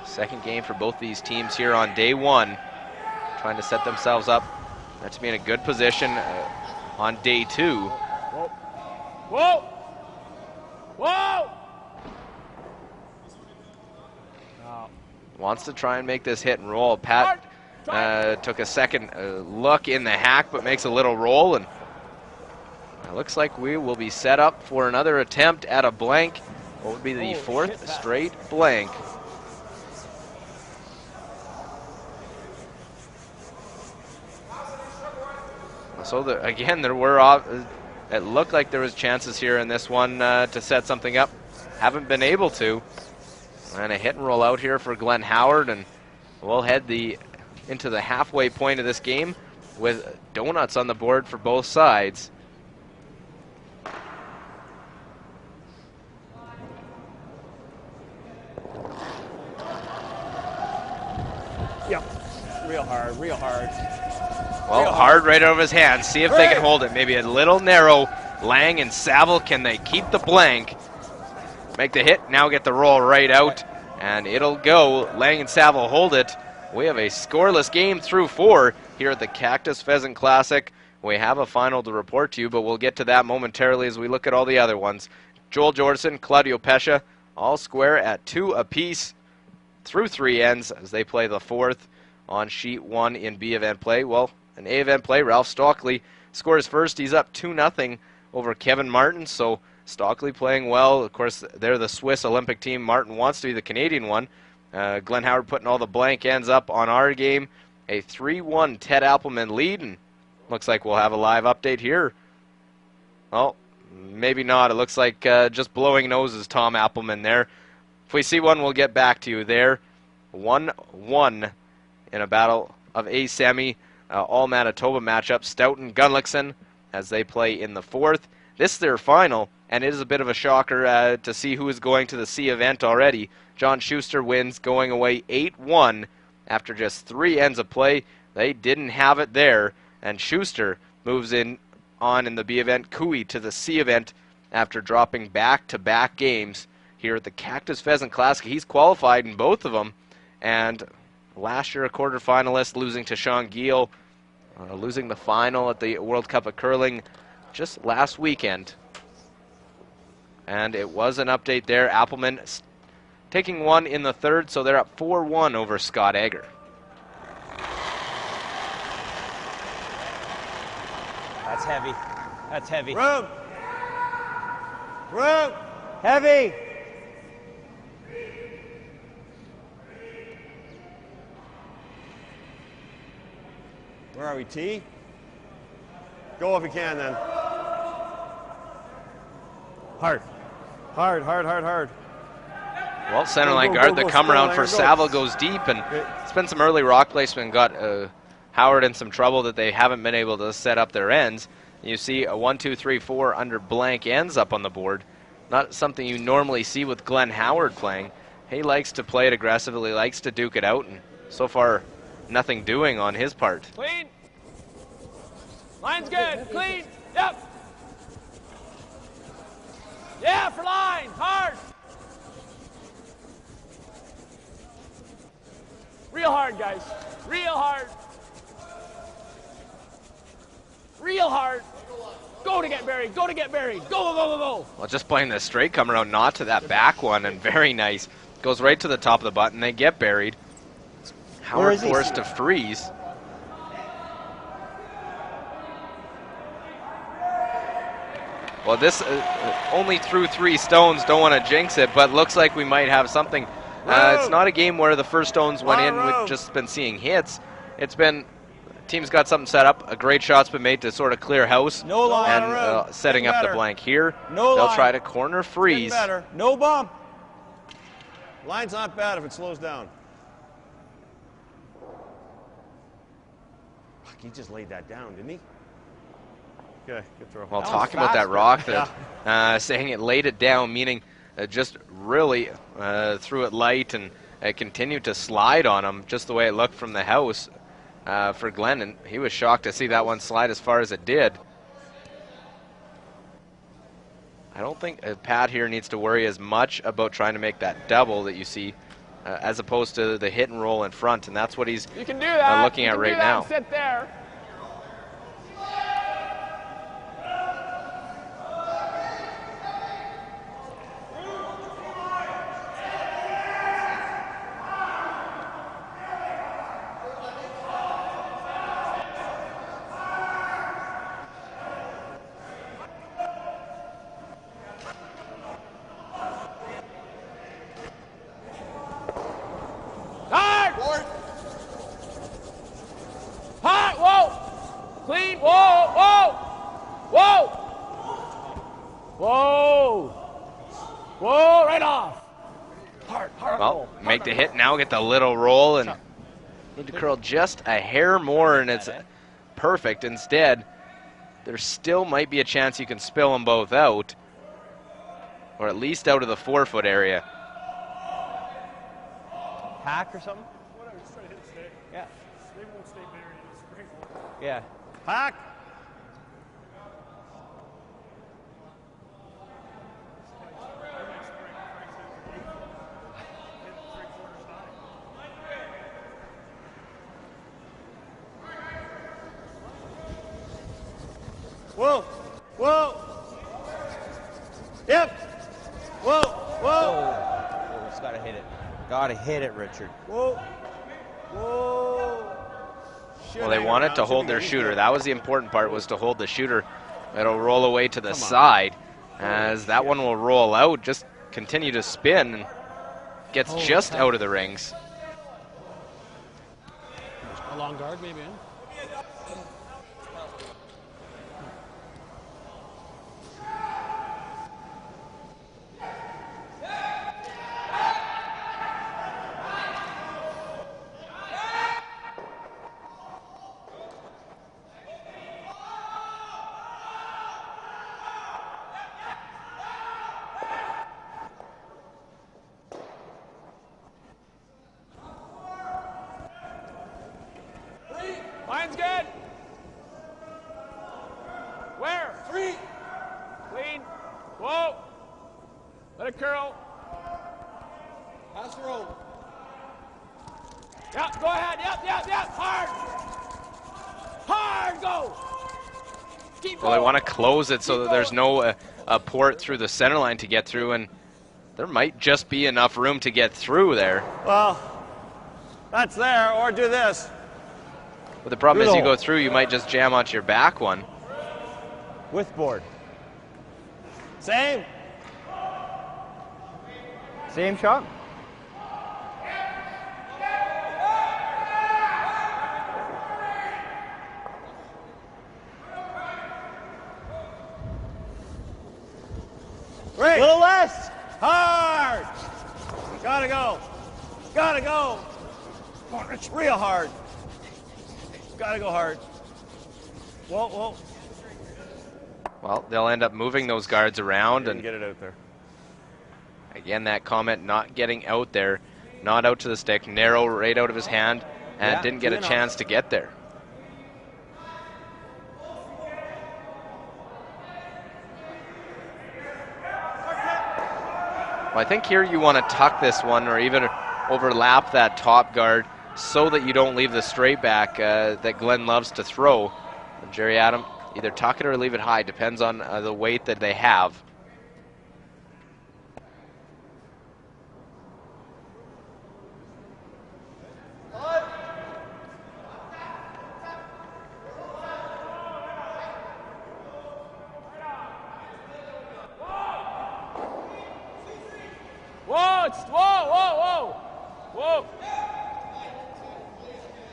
Second game for both these teams here on day 1, trying to set themselves up to be in a good position on day 2. Whoa! Whoa! Whoa! Wants to try and make this hit and roll. Pat took a second look in the hack, but makes a little roll, and it looks like we will be set up for another attempt at a blank. What would be the 4th straight blank? So again, there were it looked like there was chances here in this one to set something up. Haven't been able to. And a hit and roll out here for Glenn Howard, and we'll head into the halfway point of this game with donuts on the board for both sides. Yep. Real hard, real hard. Well, hard right over his hands. See if they can hold it. Maybe a little narrow. Lang and Saville, can they keep the blank? Make the hit, now get the roll right out, and it'll go. Lang and Saville hold it. We have a scoreless game through 4 here at the Cactus Pheasant Classic. We have a final to report to you, but we'll get to that momentarily as we look at all the other ones. Joel Jordison, Claudio Pescia, all square at 2 apiece through 3 ends as they play the 4th on sheet 1 in B event play. Well, in A event play, Ralph Stockley scores first. He's up 2-0 over Kevin Martin, so Stockley playing well. Of course, they're the Swiss Olympic team. Martin wants to be the Canadian one. Glenn Howard putting all the blank ends up on our game. A 3-1 Ted Appleman lead, and looks like we'll have a live update here. Well, maybe not. It looks like just blowing noses Tom Appleman there. If we see one, we'll get back to you there. 1-1 in a battle of A semi. All Manitoba matchup. Stoughton, Gunlickson as they play in the 4th. This is their final, and it is a bit of a shocker to see who is going to the C event already. John Schuster wins, going away 8-1 after just 3 ends of play. They didn't have it there, and Schuster moves on in the B event. Cooey to the C event after dropping back-to-back games here at the Cactus Pheasant Classic. He's qualified in both of them, and last year a quarterfinalist, losing to Sean Giel, losing the final at the World Cup of Curling just last weekend. And it was an update there. Appleman taking one in the 3rd, so they're up 4-1 over Scott Egger. That's heavy. That's heavy. Room! Room! Heavy! Where are we, T? Go if you can, then. Hard. Hard, hard, hard, hard. Well, centerline guard, the come around for Saville goes deep, and it's been some early rock placement, got Howard in some trouble that they haven't been able to set up their ends. You see a 1, 2, 3, 4 under blank ends up on the board. Not something you normally see with Glenn Howard playing. He likes to play it aggressively, likes to duke it out, and so far nothing doing on his part. Clean. Line's good. Clean. Yep. Yeah, for line. Hard. Real hard, guys. Real hard. Real hard. Go to get buried. Go to get buried. Go, go, go, go, go. Well, just playing the straight come around, not to that back one, and very nice. Goes right to the top of the button. They get buried. Howard forced to freeze. Well, this only threw 3 stones. Don't want to jinx it, but looks like we might have something. It's not a game where the first stones went in. We've just been seeing hits. It's been, team's got something set up. A great shot's been made to sort of clear house. No line. And setting up the blank here. No They'll line. try to corner freeze. Better. No bump. Line's not bad if it slows down. Fuck, he just laid that down, didn't he? Okay, good throw. Well, talking about that rock, that saying it laid it down, meaning just really threw it light and continued to slide on him, just the way it looked from the house for Glenn, and he was shocked to see that one slide as far as it did. I don't think Pat here needs to worry as much about trying to make that double that you see as opposed to the hit and roll in front, and that's what he's You can do that. looking at right now. Sit there. Hard! Whoa! Clean! Whoa! Whoa! Whoa! Whoa! Whoa! Right off! Hard! Hard! Well, make the hit now, get the little roll, and need to curl just a hair more, and it's perfect. Instead, there still might be a chance you can spill them both out, or at least out of the 4-foot area. Hack or something? Whatever, just try to hit the stick. Yeah. They won't stay buried in the spring. Yeah. Hack. Whoa. Whoa. Yep. Whoa. Whoa. Oh, it's gotta hit it. Gotta hit it, Richard. Whoa. Whoa. Well, they wanted to hold their shooter. That was the important part, was to hold the shooter. It'll roll away to the side. As that one will roll out, just continue to spin, and gets just out of the rings. A long guard, maybe. Line's good. Where? 3. Clean. Whoa. Let it curl. Pass the roll. Yep, go ahead. Yep. Hard. Hard, go. Keep Well, they going. want to close it so that there's no a port through the center line to get through, and there might just be enough room to get through there. Well, that's there, or do this. But the problem is you Good go through, you might just jam onto your back one. With board. Same. Same shot? Right. Little less. Hard. Gotta go. Gotta go. Real hard. Gotta go hard. Whoa, whoa. Well, they'll end up moving those guards around, Didn't and get it out there. again, that comment not getting out there, not out to the stick, narrow right out of his hand, and Yeah, didn't get a 2-0. chance to get there. Well, I think here you want to tuck this one or even overlap that top guard so that you don't leave the straight back that Glenn loves to throw. And Jerry Adam, either tuck it or leave it high, depends on the weight that they have. Whoa, whoa, whoa, whoa. Whoa.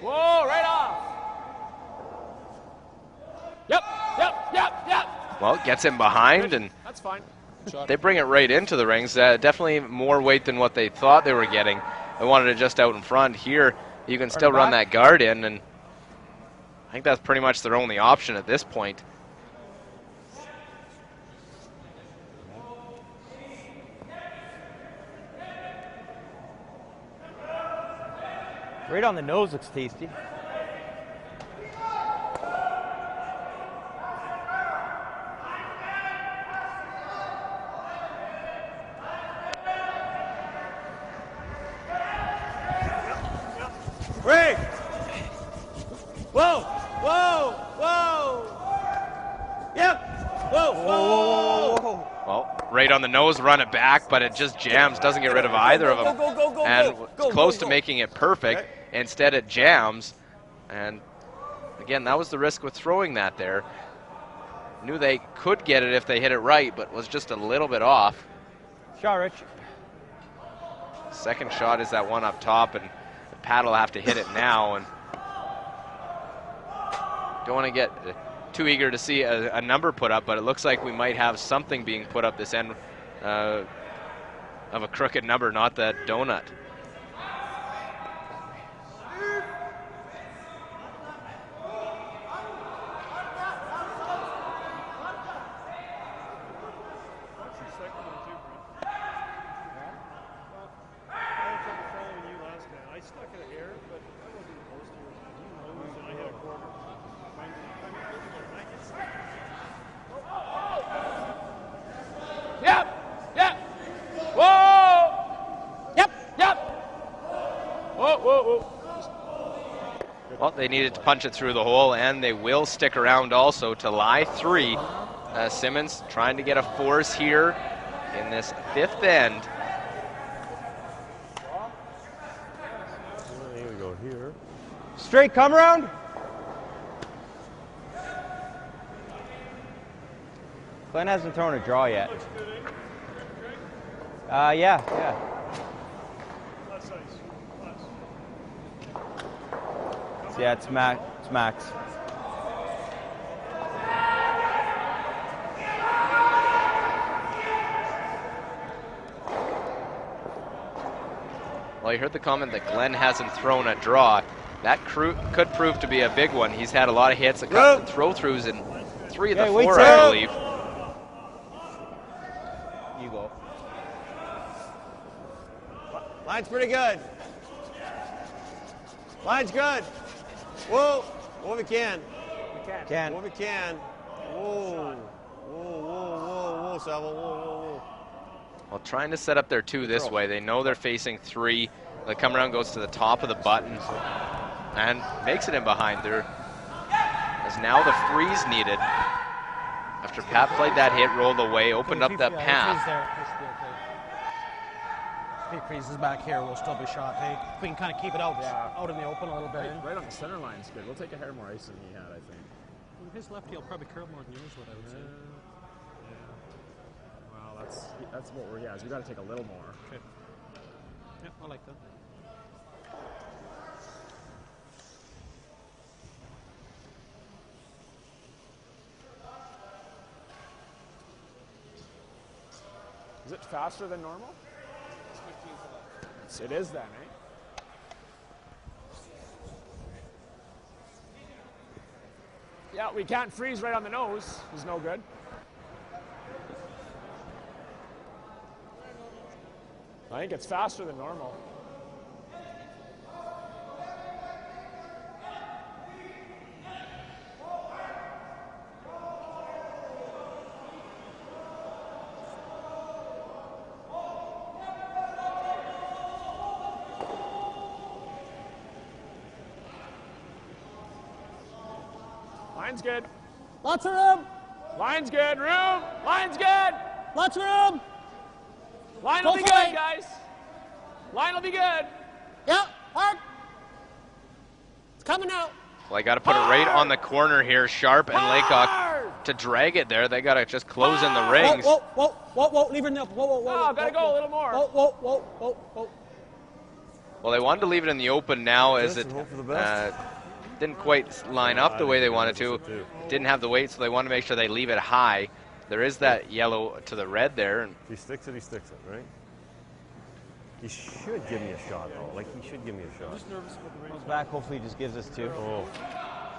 Whoa, right off. Yep, yep, yep, yep. Well, gets him behind, and That's fine. they bring it right into the rings. Definitely more weight than what they thought they were getting. They wanted it just out in front. Here, you can still run that guard in, and I think that's pretty much their only option at this point. Right on the nose looks tasty. Ray! Whoa! Whoa! Whoa! Yep! Whoa! Whoa! Whoa! Well, right on the nose, run it back, but it just jams, doesn't get rid of either of them. And it's close to making it perfect. Instead, it jams. And again, that was the risk with throwing that there. Knew they could get it if they hit it right, but was just a little bit off. Shot, Rich. Second shot is that one up top, and Pat will have to hit it now. And don't want to get too eager to see a number put up, but it looks like we might have something being put up this end of a crooked number, not that donut. Yep, yep. Whoa! Yep, yep. Whoa, whoa, whoa. Well, they needed to punch it through the hole, and they will stick around also to lie 3. Simmons trying to get a force here in this 5th end. Here we go here. Straight come around. Glenn hasn't thrown a draw yet. Yeah. Yeah, it's max. Well, you heard the comment that Glenn hasn't thrown a draw. That could prove to be a big one. He's had a lot of hits, a couple of throw-throughs in 3 of the 4, I believe. You go. Line's pretty good. Line's good. Whoa! What we can. Can. What we can. Whoa! Whoa! Whoa! Whoa! Whoa! Sabo! Whoa! Whoa! Whoa! Well, trying to set up their 2 this way. They know they're facing 3. The come around goes to the top of the button and makes it in behind. There is now the freeze needed. After Pat played that hit, rolled away, opened up that path. If he freezes back here, we'll still be shot. Hey, if we can kind of keep it out in the open a little bit. Right on the center line is good. We'll take a hair more ice than he had, I think. His lefty will probably curl more than yours, what I would say. Well, that's what we're, we got to take a little more. Okay. Yeah, I like that. Is it faster than normal? It is then, eh? Yeah, we can't freeze right on the nose. It's no good. I think it's faster than normal. Line's good. Lots of room. Line's good. Room. Line's good. Lots of room. Line will be good, guys. Line will be good. Yep. Hard. It's coming out. Well, they got to put it right on the corner here, Sharp and Laycock, to drag it there. They got to just close in the rings. Whoa, whoa, whoa, whoa, leave it up. Whoa, whoa, whoa. Oh, gotta go a little more. Whoa, whoa, whoa, whoa, whoa. Well, they wanted to leave it in the open now as it Hope for the best. didn't quite line up the way they wanted to. Didn't have the weight, so they want to make sure they leave it high. There is that yellow to the red there. And If he sticks it, right? He should give me a shot, though. Like, he should give me a shot. Comes back, hopefully he just gives us 2. Oh,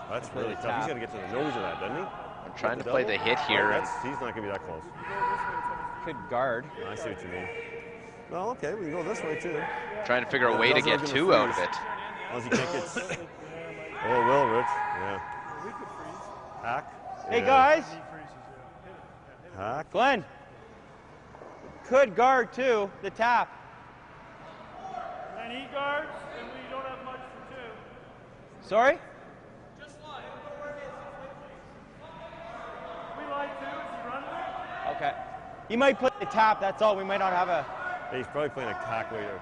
that's really tough. He's got to get to the nose of that, doesn't he? I'm trying to play the hit here. He's not going to be that close. Could guard. I see what you mean. Well, okay, we can go this way, too. Trying to figure a way to get 2 out of it. As long as you can't get... Oh, will, Rich. Yeah. Hack. Hey, Yeah. guys. Hack. Glenn. Could guard, too, the tap. And he guards, and we don't have much for 2. Sorry? We like 2. Is he running it? Okay. He might play the tap, that's all. We might not have a... Hey, he's probably playing a hack later.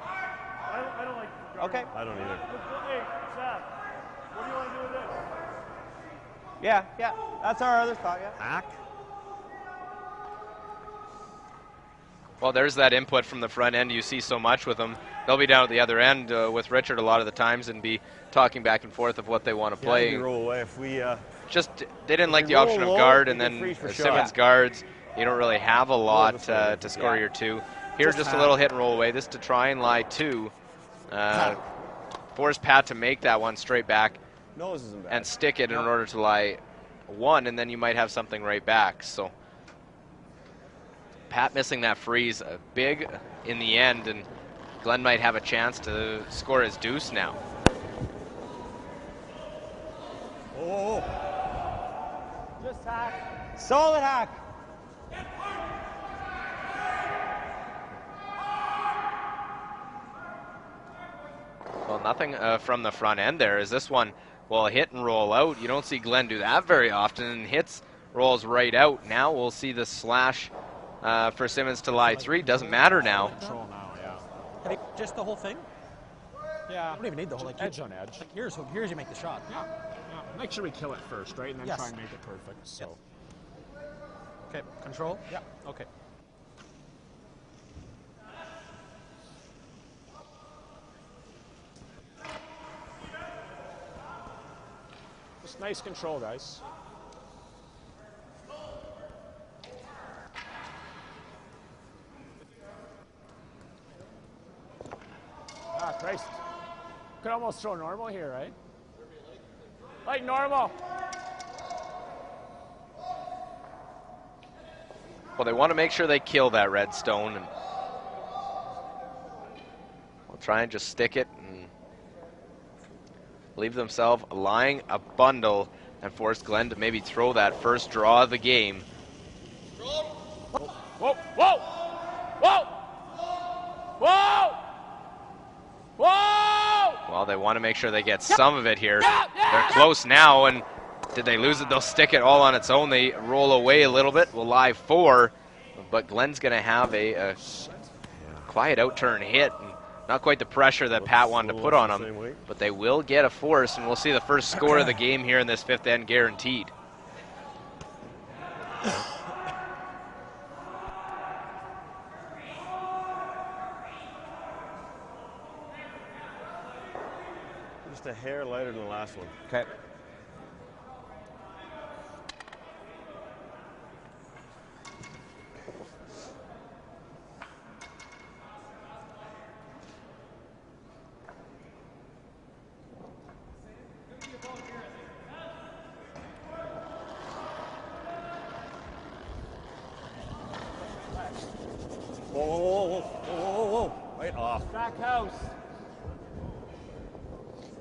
I don't like guarding. Okay. I don't either. Hey, Chad, what do you want to do with this? Yeah. That's our other thought, yeah. Hack? Well, there's that input from the front end you see so much with them. They'll be down at the other end with Richard a lot of the times and be talking back and forth of what they want to play. Yeah, roll away if we... Just they didn't like the roll option of low, guard, we and can then freeze for Simmons shot. guards. You don't really have a lot this way. to score Yeah. your 2. Here, just a little hit and roll away. This to try and lie 2. Force Pat to make that one straight back Nose isn't bad. and stick it in order to lie 1, and then you might have something right back. So Pat missing that freeze big in the end, and Glenn might have a chance to score his deuce now. Oh. Just hack. Solid hack. Well, nothing from the front end there. Is this one, well, hit and roll out. You don't see Glenn do that very often, and hits, rolls right out. Now we'll see the slash for Simmons to lie 3. Doesn't matter now. Control now, yeah. Hey, just the whole thing? Yeah. I don't even need the whole, like, Edge on edge. Like here's you make the shot. Yeah. Make sure we kill it first, right? And then Yes. try and make it perfect. So. Okay, control? Yeah, okay. Just nice control, guys. Ah, Christ. Could almost throw normal here, right? Like normal. Well, they want to make sure they kill that red stone, and we'll try and just stick it and leave themselves lying a bundle and force Glenn to maybe throw that first draw of the game. Whoa, whoa, whoa, whoa, whoa! Well, they want to make sure they get some of it here. They're close now, and did they lose it? They'll stick it all on its own. They roll away a little bit. Will lie 4, but Glenn's going to have a quiet out-turn hit. And not quite the pressure that Pat wanted to put on them, but they will get a force, and we'll see the first score of the game here in this 5th end guaranteed. Just a hair lighter than the last one. Okay. Whoa. Right off. Back house.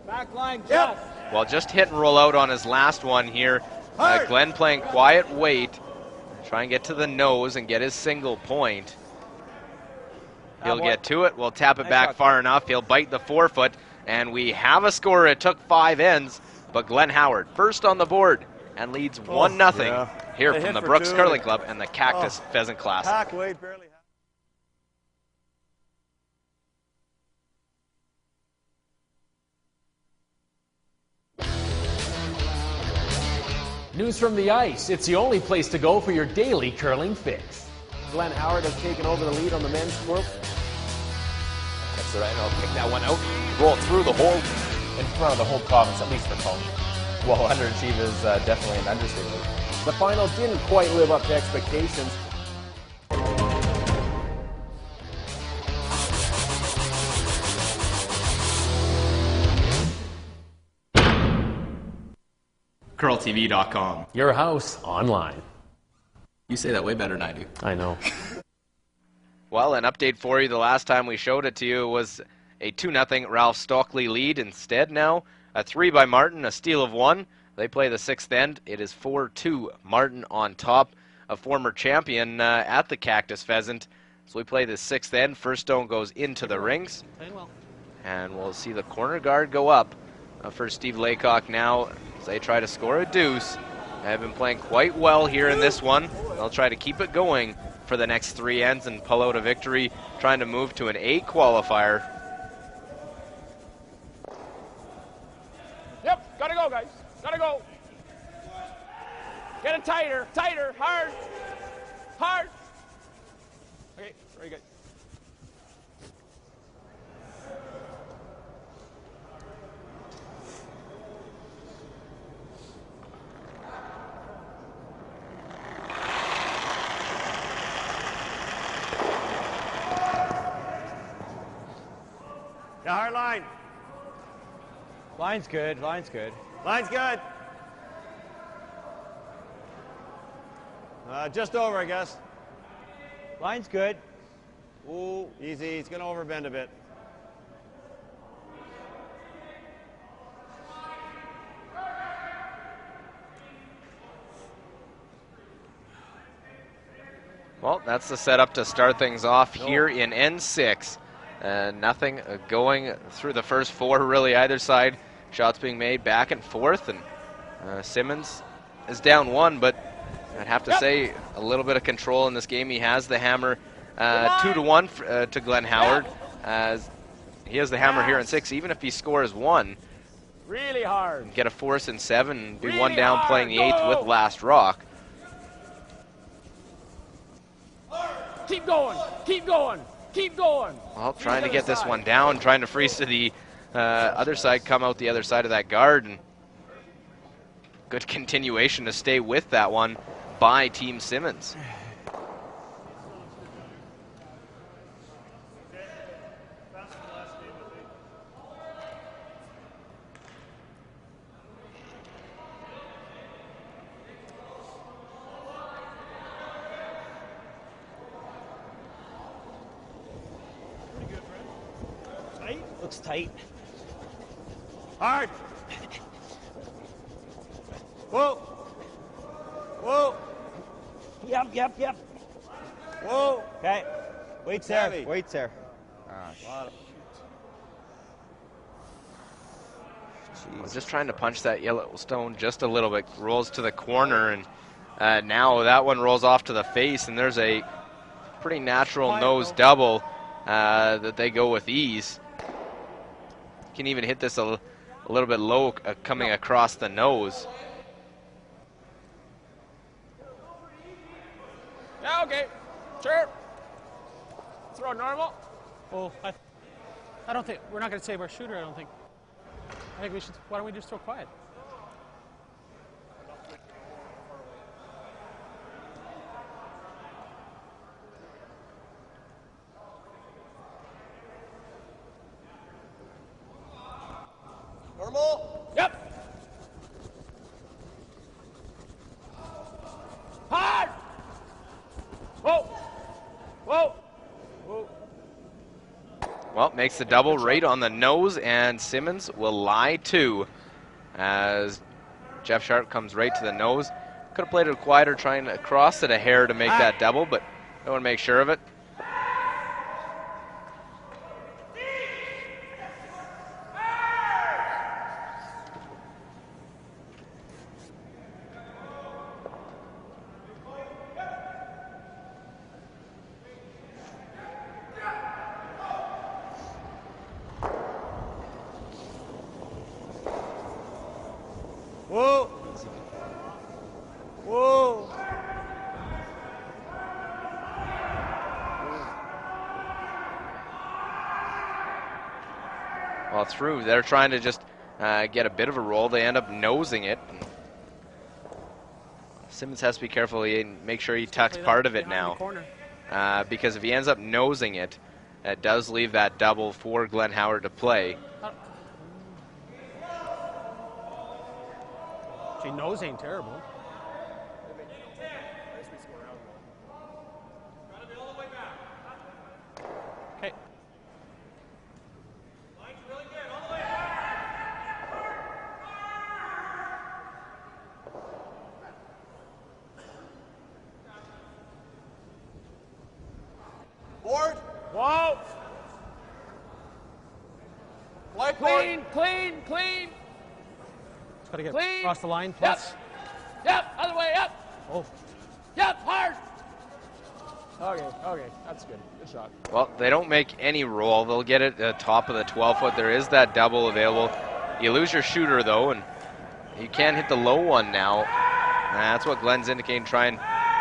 Back line, Jeff. Well, just hit and roll out on his last one here. Glenn playing quiet weight. Try and get to the nose and get his single point. He'll get to it. We'll tap it back far enough. He'll bite the forefoot. And we have a score. It took 5 ends. But Glenn Howard first on the board and leads 1-0 here They from hit the for Brooks two. Curling Club and the Cactus Pheasant Classic. Hack Wade barely. News from the ice. It's the only place to go for your daily curling fix. Glenn Howard has taken over the lead on the men's court. That's right. I'll kick that one out. Roll through the hole in front of the whole province, at least for Tony. Well, underachieve is definitely an understatement. The final didn't quite live up to expectations. CurlTV.com. Your house online. You say that way better than I do. I know. Well, an update for you. The last time we showed it to you was a 2-0 Ralph Stockley lead. Instead now, a 3 by Martin, a steal of 1. They play the 6th end. It is 4-2. Martin on top, a former champion at the Cactus Pheasant. So we play the 6th end. First stone goes into the rings. And we'll see the corner guard go up for Steve Laycock now as they try to score a deuce. They have been playing quite well here in this one. They'll try to keep it going for the next 3 ends and pull out a victory, trying to move to an 8 qualifier. Yep, gotta go, guys. Gotta go. Get it tighter, tighter, hard, hard. Okay, very good. Yeah, hard line. Line's good, line's good. Line's good. Just over, I guess. Line's good. Ooh, easy. It's going to overbend a bit. Well, that's the setup to start things off here in N6. Nothing going through the first 4 really either side. Shots being made back and forth, and Simmons is down 1, but I'd have to say a little bit of control in this game. He has the hammer 2-1 to Glenn Howard, as he has the hammer here in 6. Even if he scores 1, Really hard. get a force in 7, be Really 1 down hard. playing the 8th Go. with last rock. Keep going. Keep going. Keep going. Well, trying to get this one down, trying to freeze to the other side, come out the other side of that guard. And good continuation to stay with that one by Team Simmons. Looks tight. Hard. Whoa. Whoa. Yep. Whoa. Okay. Wait's there. Heavy. Wait's there. I was just trying to punch that Yellowstone just a little bit. Rolls to the corner, and now that one rolls off to the face, and there's a pretty natural nose double that they go with ease. Can even hit this a little bit low coming across the nose. Yeah, okay. Sure. Throw normal. Well, I don't think we're not going to save our shooter. I don't think. I think we should. Why don't we just throw quiet? Normal. Yep. Hard. Whoa. Whoa. Whoa. Well, makes the double right on the nose, and Simmons will lie 2 as Jeff Sharp comes right to the nose. Could have played it quieter, trying to cross it a hair to make that double, but I want to make sure of it. Well, through. They're trying to just get a bit of a roll. They end up nosing it. Simmons has to be careful. Make sure he tucks part of it now. Because if he ends up nosing it, it does leave that double for Glenn Howard to play. Gee, nose ain't terrible. Okay. Board. Whoa. White Clean, clean, clean. It's got to get Clean. across the line. Yep. Plus. Yep. Other way. Yep. Oh. Yep. Hard. Okay. Okay. That's good. Good shot. Well, they don't make any roll. They'll get it at the top of the 12-foot. There is that double available. You lose your shooter, though, and you can't hit the low one now. That's what Glenn's indicating. Try and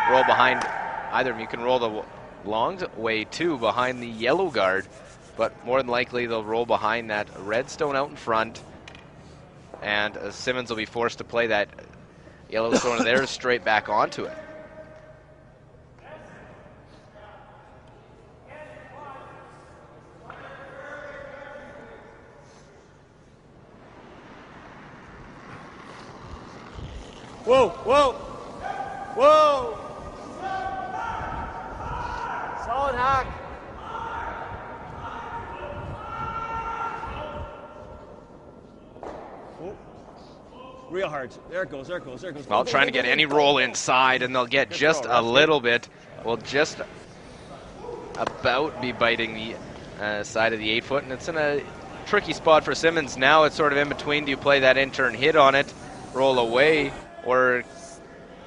roll behind either of them. You can roll the long way, too, behind the yellow guard, but more than likely they'll roll behind that red stone out in front, and Simmons will be forced to play that yellow stone of theirs straight back onto it. Whoa, whoa, whoa. Solid hack. Whoa. Real hard. There it goes, there it goes, there it goes. Well, trying to get any roll inside, and they'll get just a little bit. Will just about be biting the side of the 8-foot, and it's in a tricky spot for Simmons. Now it's sort of in between. Do you play that in-turn hit on it, roll away, or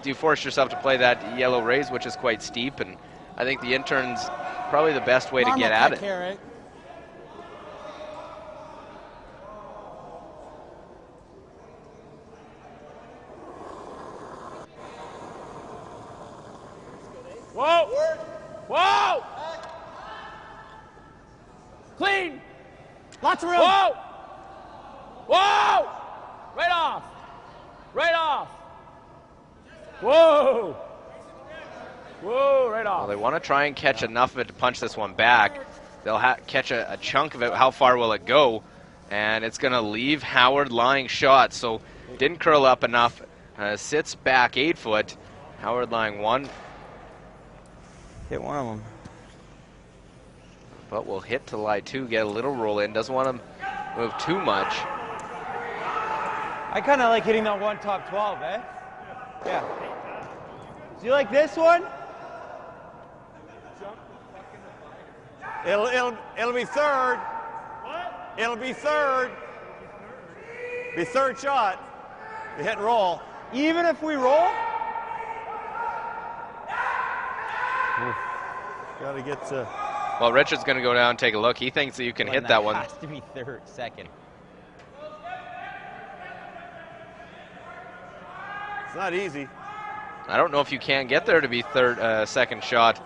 do you force yourself to play that yellow raise, which is quite steep? And I think the intern's probably the best way to get at it. Here, right? Whoa. Whoa. Clean. Lots of room. Whoa. Whoa. Right off. Right off. Whoa. Whoa, right off. Well, they want to try and catch enough of it to punch this one back. They'll catch a chunk of it. How far will it go? And it's going to leave Howard lying shot. So didn't curl up enough. Sits back 8-foot. Howard lying one. Hit one of them. But will hit to lie 2, get a little roll in. Doesn't want to move too much. I kind of like hitting that one top 12, eh? Yeah. Do you like this one? It'll be third. What? It'll be third. Be third shot. You hit and roll. Even if we roll? Got to get to. Well, Richard's going to go down and take a look. He thinks that you can hit that one. Has to be second. It's not easy. I don't know if you can get there to be second shot.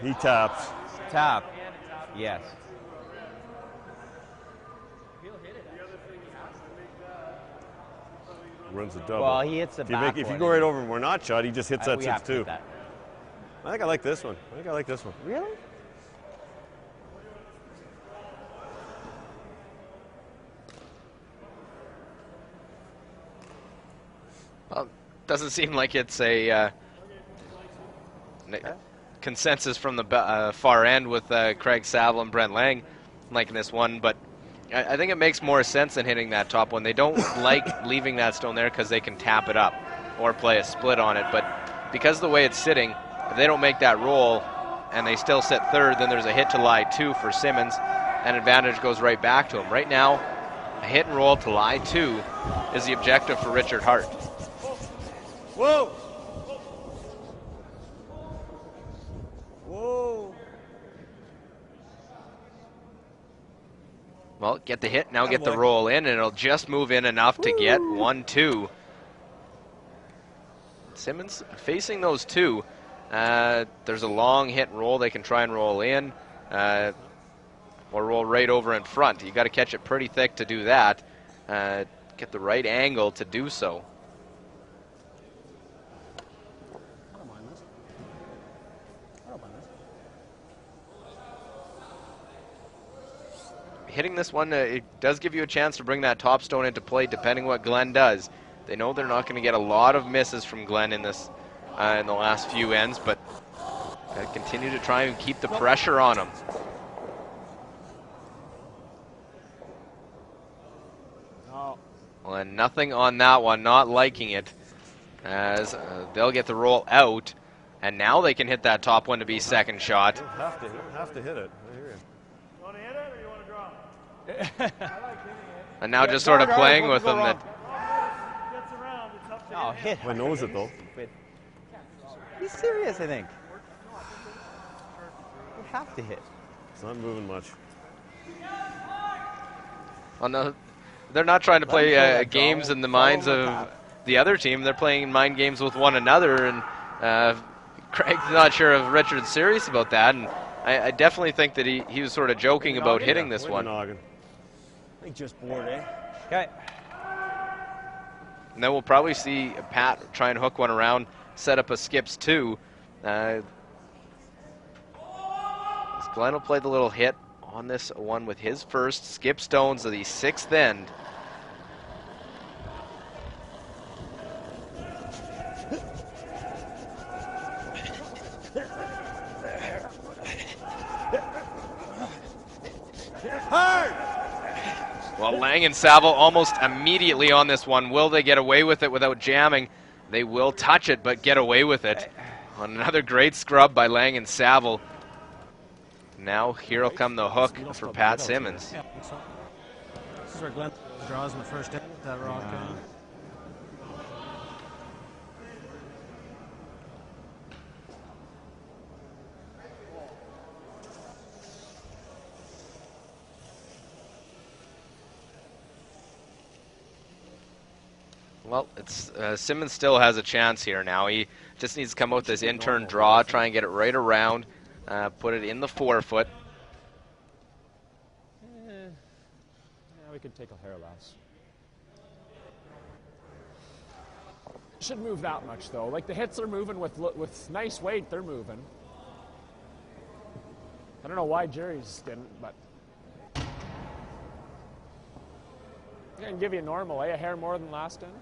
He taps. Tap. Yes. Runs a double. Well, he hits the back If you one. go right over and we're not shot, he just hits that We have to 6-2. hit that. I think I like this one. Really? Well, doesn't seem like it's a consensus from the far end with Craig Saville and Brent Lang liking this one, but I think it makes more sense than hitting that top one. They don't like leaving that stone there because they can tap it up or play a split on it, but because of the way it's sitting, if they don't make that roll and they still sit third, then there's a hit to lie 2 for Simmons, and advantage goes right back to him. Right now, a hit and roll to lie 2 is the objective for Richard Hart. Whoa! Whoa! Well, get the hit, now get the roll in, and it'll just move in enough to get 1-2. Simmons facing those 2. there's a long hit and roll. They can try and roll in or roll right over in front. You got to catch it pretty thick to do that. Get the right angle to do so. I don't mind this. I don't mind this. Hitting this one, it does give you a chance to bring that top stone into play depending what Glenn does. They know they're not going to get a lot of misses from Glenn in this in the last few ends, but continue to try and keep the pressure on him. Well, and nothing on that one, not liking it, as they'll get the roll out, and now they can hit that top one to be second shot. You don't have to hit it. I hear you. You want to hit it or you want to drop it? I like hitting it. And now just sort of playing with them. That Gets around, it's up to Oh, him. hit. I knows it though. He's serious, I think. You have to hit. It's not moving much. on the, they're not trying to play games in the minds of the other team. They're playing mind games with one another, and Craig's not sure if Richard's serious about that, and I definitely think that he was sort of joking about hitting this one. I think just bored, eh? Okay. And then we'll probably see Pat try and hook one around, set up a skips two. Glenn will play the little hit on this one with his first skip stones of the sixth end. Well, Lang and Saville almost immediately on this one. Will they get away with it without jamming? They will touch it, but get away with it. On another great scrub by Lang and Saville. Now here'll come the hook for Pat Simmons. Yeah, I think so. This is where Glenn draws in the first hit, that rock. Well, it's Simmons still has a chance here now. He just needs to come out with this in-turn draw, try and get it right around, put it in the forefoot. Yeah, we could take a hair less. Shouldn't move that much though. Like the hits are moving with nice weight. They're moving. I don't know why Jerry's didn't, but I can give you normal, a hair more than last end.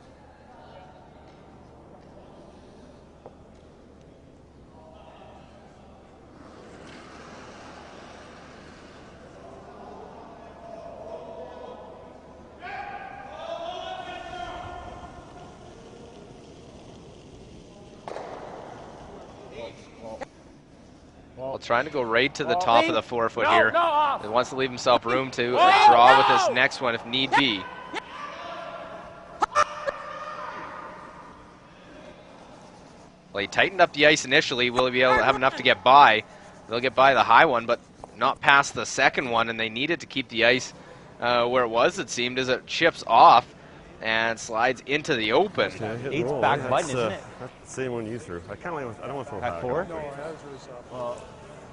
Well, trying to go right to the top of the forefoot here. No, He wants to leave himself room to draw with this next one if need be. Well, he tightened up the ice initially. Will he be able to have enough to get by? They'll get by the high one, but not past the second one, and they needed to keep the ice where it was, it seemed, as it chips off and slides into the open. Eight's back button, isn't it? That's the same one you threw. I kind of like, I don't want to throw Back back. four? No, that was really soft. Well,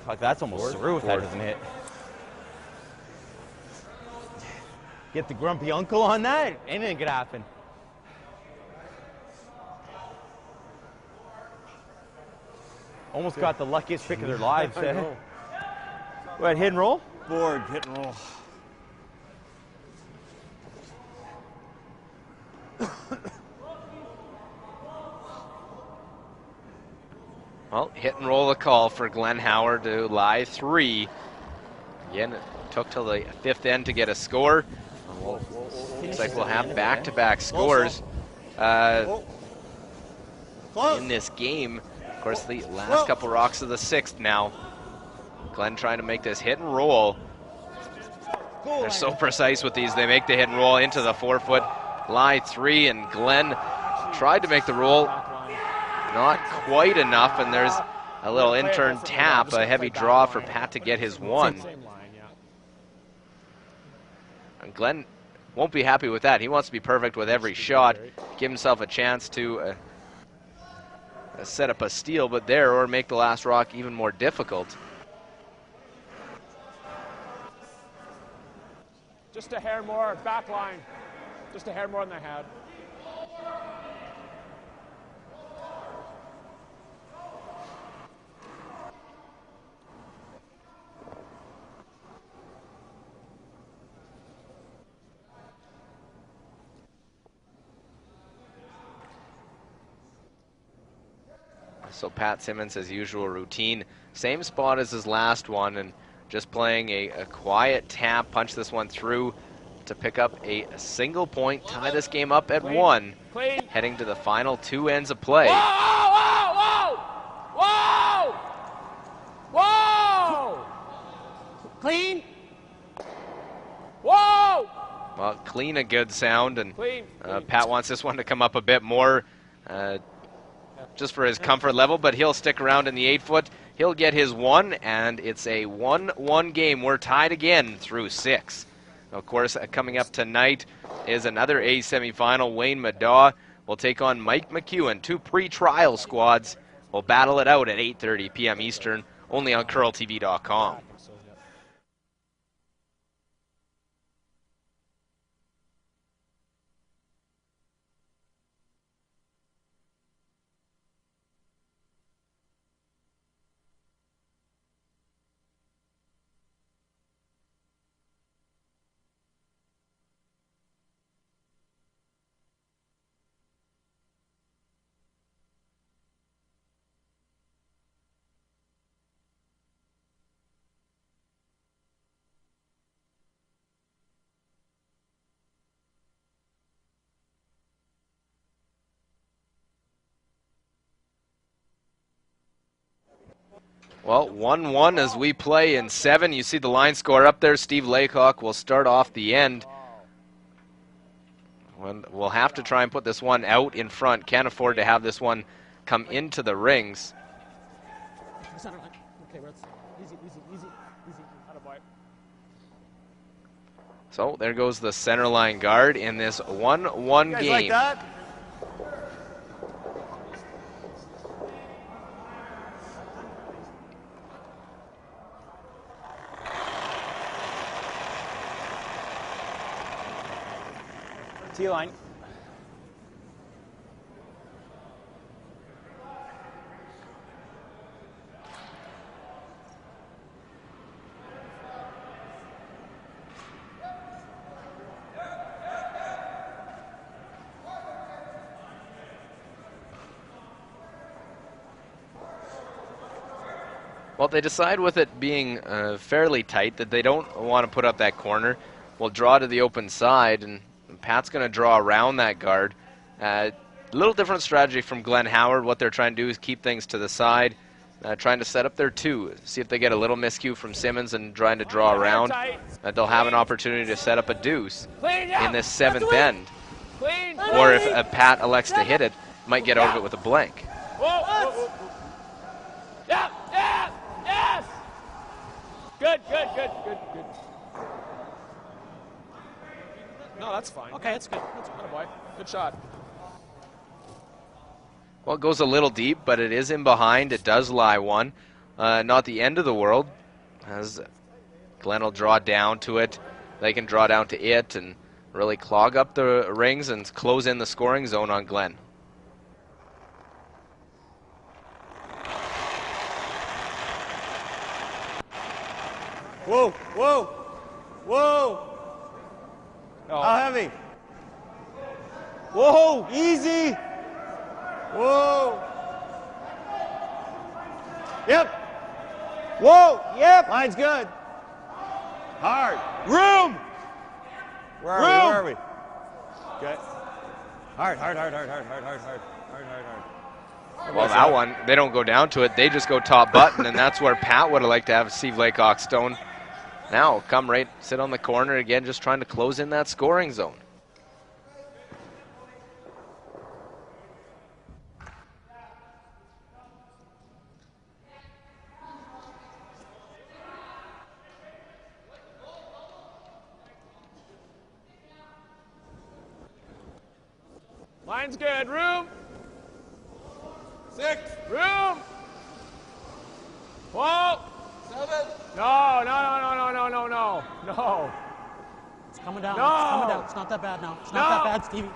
fuck, that's almost through if that doesn't hit. Get the grumpy uncle on that, anything could happen. Almost got the luckiest pick of their lives. I know. What, hit and roll? Board, hit and roll. Well, hit and roll the call for Glenn Howard to lie three. Again, it took till the fifth end to get a score. Looks like we'll have back-to-back scores in this game. Of course, the last couple rocks of the sixth now. Glenn trying to make this hit and roll. They're so precise with these. They make the hit and roll into the forefoot. Lie three, and Glenn tried to make the roll. Not quite enough, and there's a little in-turn tap, a heavy draw for Pat to get his one. And Glenn won't be happy with that. He wants to be perfect with every shot, give himself a chance to set up a steal, but there, or make the last rock even more difficult. Just a hair more, back line. Just a hair more than they had. So Pat Simmons, as usual, routine. Same spot as his last one, and just playing a quiet tap, punch this one through to pick up a single point, tie this game up at 1, heading to the final 2 ends of play. Whoa! Whoa! Whoa! Whoa! Clean. Whoa! Well, clean, a good sound, and Clean. Pat wants this one to come up a bit more, just for his comfort level, but he'll stick around in the 8-foot. He'll get his 1, and it's a 1-1 game. We're tied again through 6. Of course, coming up tonight is another A semifinal. Wayne Madaw will take on Mike McEwen. 2 pre-trial squads will battle it out at 8:30 p.m. Eastern, only on CurlTV.com. Well, 1-1 as we play in 7. You see the line score up there. Steve Laycock will start off the end. We'll have to try and put this one out in front. Can't afford to have this one come into the rings. So there goes the center line guard in this 1-1 game. Like that? T-line. Well, they decide with it being fairly tight that they don't want to put up that corner. We'll draw to the open side, and Pat's going to draw around that guard. A little different strategy from Glenn Howard. What they're trying to do is keep things to the side, trying to set up their 2. See if they get a little miscue from Simmons and trying to draw around. They'll have an opportunity to set up a deuce in this 7th end. Or if Pat elects to hit it, might get out of it with a blank. Whoa! Yeah! Yes! Good. No, that's fine. Okay, that's good. That's good, boy. Good shot. Well, it goes a little deep, but it is in behind. It does lie 1. Not the end of the world, as Glenn will draw down to it. They can draw down to it and really clog up the rings and close in the scoring zone on Glenn. Whoa! Oh. How heavy? Whoa! Easy! Whoa! Yep! Whoa! Yep! Line's good. Hard. Room! Where are we? Good. Hard. Well, that one, they don't go down to it. They just go top button, and that's where Pat would have liked to have Steve Laycock stone. Now, come right, sit on the corner again, just trying to close in that scoring zone. Line's good. Room. 6. Room. Whoa. 7. No, no, no, no, no, no, no, no. No. It's coming down. No. It's coming down. It's not that bad now. It's not that bad, Stevie.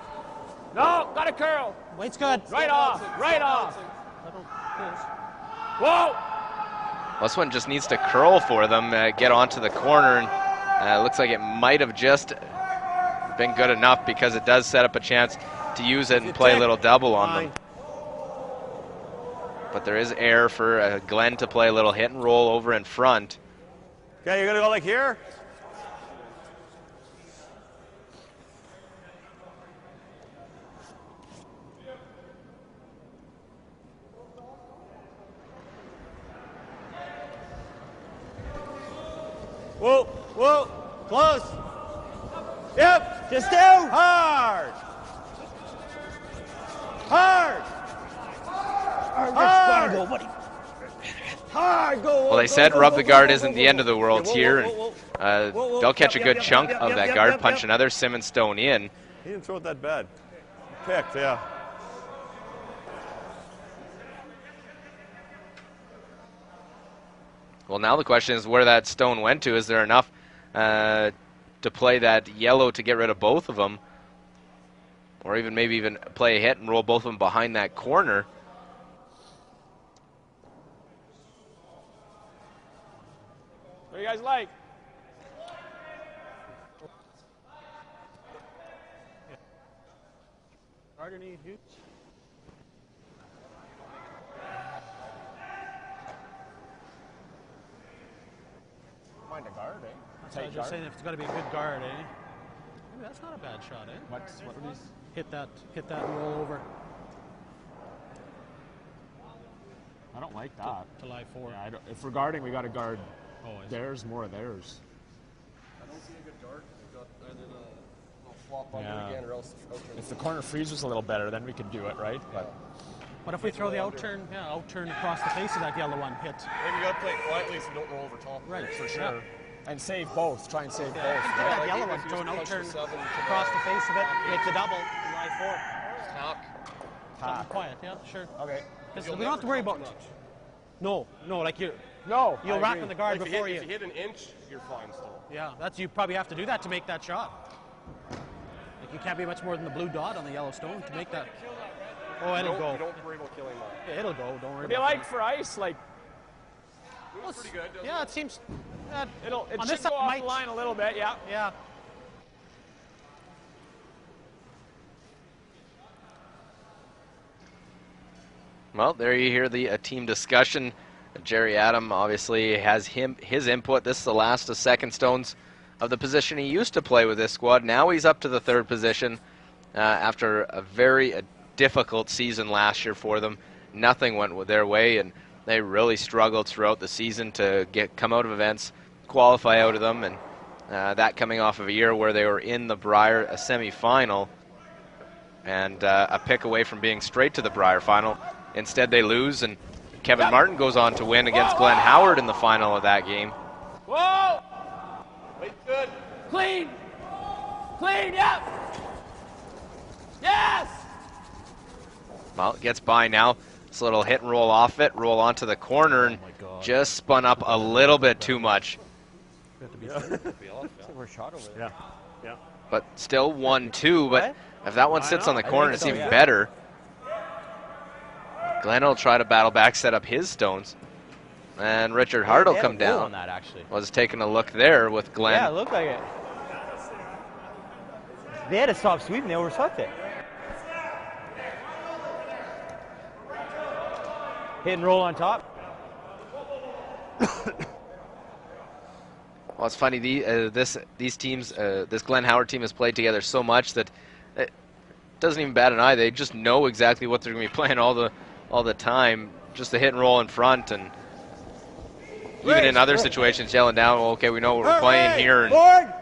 No, got a curl. Weight's good. Right off. Right off. Whoa. This one just needs to curl for them, get onto the corner, and looks like it might have just been good enough because it does set up a chance to use it and play a little double on them. But there is air for Glenn to play a little hit and roll over in front. Okay, you're going to go like here? Whoa, whoa, close. Yep, just down. Hard. Hard. Hard. Go, buddy. Hard, go. Well, they said rub the guard isn't the end of the world here. And, they'll catch a good chunk of that guard punch. Another Simmons stone in. He didn't throw it that bad. Picked, yeah. Well, now the question is where that stone went to. Is there enough to play that yellow to get rid of both of them? Or even maybe even play a hit and roll both of them behind that corner. What do you guys like? Harder need huge. Mind a guard, eh? That's what I was just saying, if it's got to be a good guard, eh? Maybe that's not a bad shot, eh? What would he? Hit that and roll over. I don't like that. To lie 4. Yeah, if we're guarding, we got to guard theirs more of theirs. I don't see a good guard because we've got either the flop under again or else if the corner freeze was a little better, then we could do it, right? But what if we throw the outturn across the face of that yellow one hit? Maybe you got to play it quietly so you don't roll over top. Right, for sure. Yeah. And save both. Try and save both. That Right? yellow one, throw an outturn across the face of it, make the double, lie 4. Tap. Quiet, yeah, sure. Okay. We don't have to worry about it. No, like you'll I rack agree. on the guard Like before if you hit an inch, you're fine still. Yeah, you probably have to do that to make that shot. Like you can't be much more than the blue dot on the yellow stone to make that. Oh, it'll go. You don't worry about killing that. Yeah, it'll go. Don't worry. What do you like for ice? Like, It's pretty good. Yeah, it seems. it on should this go off might, the line a little bit. Yeah. Yeah. Well, there you hear the team discussion. Jerry Adam obviously has his input. This is the last of second stones of the position he used to play with this squad. Now he's up to the third position after a very difficult season last year for them. Nothing went their way, and they really struggled throughout the season to come out of events, qualify out of them, and that coming off of a year where they were in the Brier semifinal and a pick away from being straight to the Brier final. Instead, they lose, and Kevin Martin goes on to win against Glenn Howard in the final of that game. Whoa! Wait, good. Clean! Clean, yep! Yes! Well, it gets by now. This little hit and roll off it, roll onto the corner, and just spun up a little bit too much. We're shot over there. Yeah. But still 1-2, but if that one sits on the corner, it's even better. Glenn will try to battle back, set up his stones. And Richard Hart will come down. On that, actually. Was taking a look there with Glenn. Yeah, it looked like it. They had to stop Sweden. They overswept it. Hit and roll on top. Well, it's funny. These teams, this Glenn Howard team has played together so much that it doesn't even bat an eye. They just know exactly what they're going to be playing all the time. Just the hit and roll in front, and even in other situations, yelling down. Well, okay, we know what we're playing here, and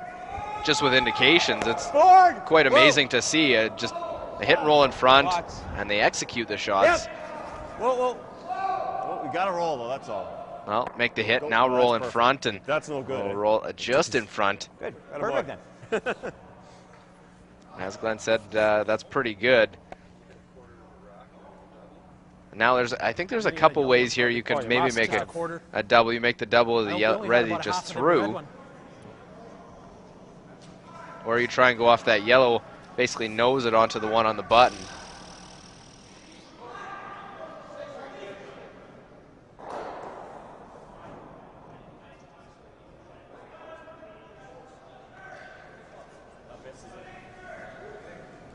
just with indications, it's quite amazing to see. Just a hit and roll in front, and they execute the shots. Whoa. Well, we got to roll, though, that's all. Well, make the hit, now roll in front, and that's no good. We'll roll just in front. Good. Perfect then. As Glenn said, that's pretty good. Now I think there's a couple ways here you could maybe make a double. You make the double of the red you just threw. Or you try and go off that yellow, basically nose it onto the one on the button.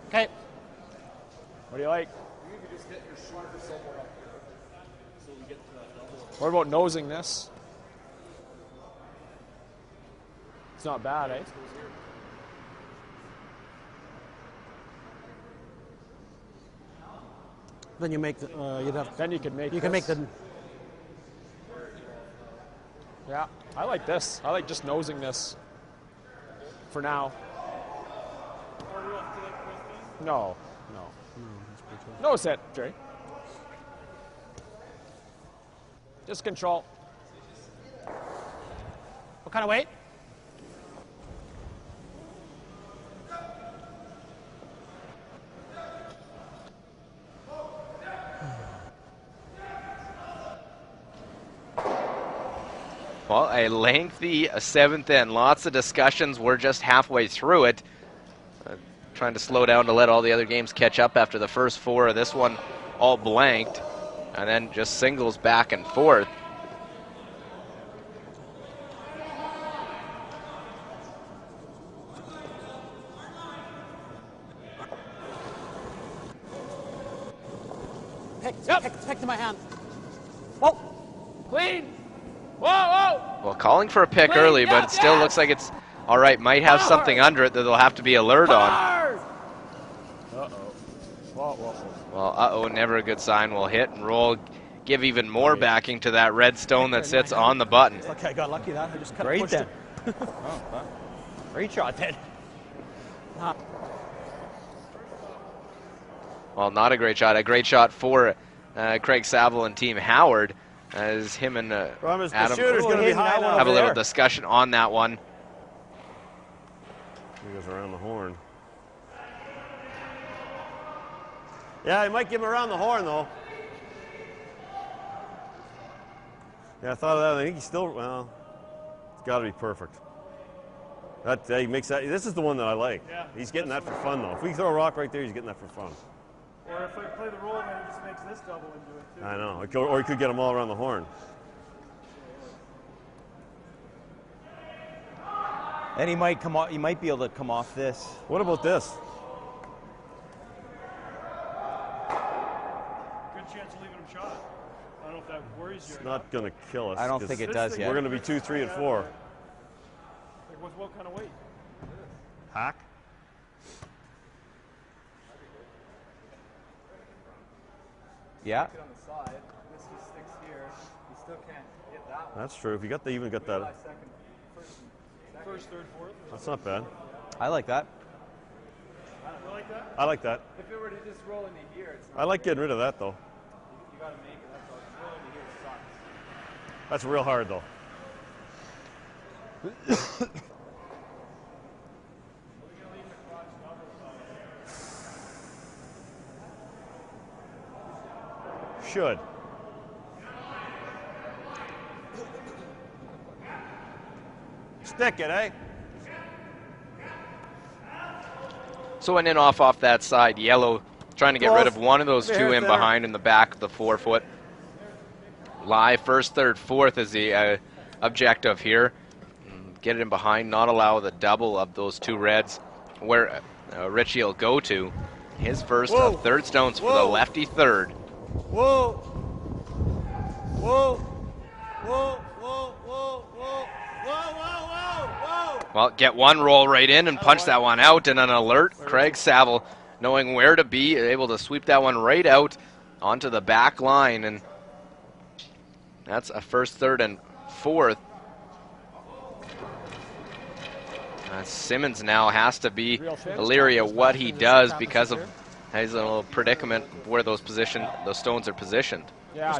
Okay. What do you like? You could just get your shooter somewhere up here, so we get to that double. What about nosing this? It's not bad, eh? Then you make the, you'd have. Then you could make. You can make the. Yeah, I like this. I like just nosing this. For now. No, no. Nose it, Dre. Just control. What kind of weight? Well, a lengthy seventh end. Lots of discussions. We're just halfway through it. Trying to slow down to let all the other games catch up after the first four of this one all blanked. And then just singles back and forth. Pick to my hand. Whoa! Clean! Whoa, whoa! Well, calling for a pick early, but it still looks like it's all right. Might have something under it that they'll have to be alert on. Uh-oh. Whoa, whoa. Well, uh-oh, never a good sign. We'll hit and roll, give even more backing to that red stone that sits on the button. Okay, I got lucky that. I just cut Great pushed then. it. Great shot then. Well, not a great shot. A great shot for Craig Saville and Team Howard, as him and Adam have a little discussion on that one. He goes around the horn. Yeah, he might give him around the horn, though. Yeah, I thought of that. I think he's still, well, it's got to be perfect. That he makes that. This is the one that I like. Yeah, he's getting that for fun, though. If we throw a rock right there, he's getting that for fun. Or if I play the roll, then it just makes this double into it, too. I know. Or he could get them all around the horn. And he might come off. He might be able to come off this. What about this? Good chance of leaving him shot. I don't know if that worries you. It's not going to kill us. I don't think it does yet. We're going to be 2, 3, and 4. Like what kind of weight? Hack? Yeah. On the side, this he sticks here. You still can't hit that one. That's true. If you got the even got that. First, third, fourth. That's not bad. I like that. You like that? I like that. If it were to just roll into here, it's not. I like getting rid of that, though. You got to make it. That's all. If roll into here, it sucks. That's real hard, though. Should. Stick it, eh? So an in off that side, yellow, trying to get rid of one of those two in behind in the back of the 4-foot. Live first, third, fourth is the objective here. Get it in behind, not allow the double of those two reds where Richie will go to. His first of third stones for the lefty third. Whoa! Whoa! Whoa! Whoa! Whoa! Whoa! Whoa! Whoa! Whoa! Well, get one roll right in and punch that one out, and an alert Craig Saville, knowing where to be, able to sweep that one right out onto the back line, and that's a first, third, and fourth. Simmons now has to be leery of what he does because of his little predicament where those stones are positioned. Yeah,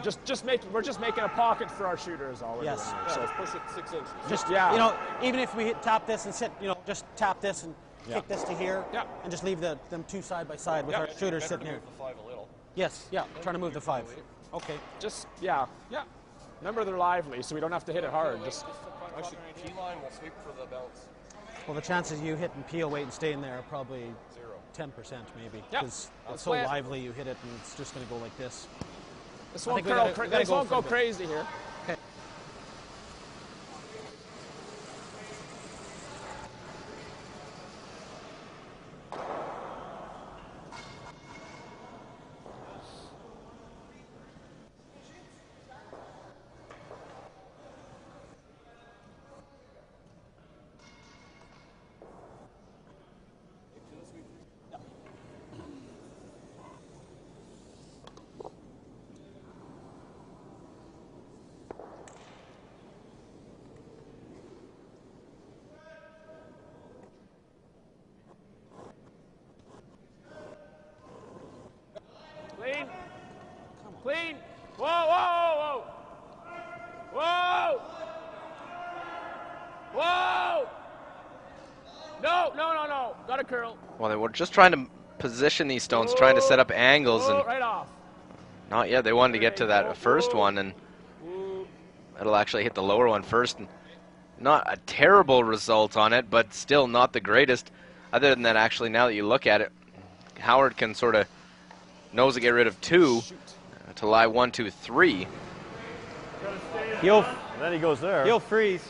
we're just making a pocket for our shooter is all we're doing. So let's push it 6 inches. Just, you know, even if we tap this and sit, you know, just tap this and kick this to here, and just leave them two side by side with our shooters sitting here. Yes, yeah, trying to move the 5. Okay. Just, yeah. Remember, they're lively, so we don't have to hit it hard. Just Actually, key line will sweep for the bounce. Well, the chances you hit and peel weight and stay in there are probably 10% maybe. Because it's so lively, you hit it and it's just going to go like this. This won't go crazy here. Okay. Clean. Whoa, whoa, whoa. Whoa. Whoa. No. Got a curl. Well, they were just trying to position these stones, trying to set up angles, and right off. not yet. They wanted to get to that first one, and it'll actually hit the lower one first. And not a terrible result on it, but still not the greatest. Other than that, actually, now that you look at it, Howard can sort of knows to get rid of 2 to lie 1, 2, 3. Then he goes there. He'll freeze.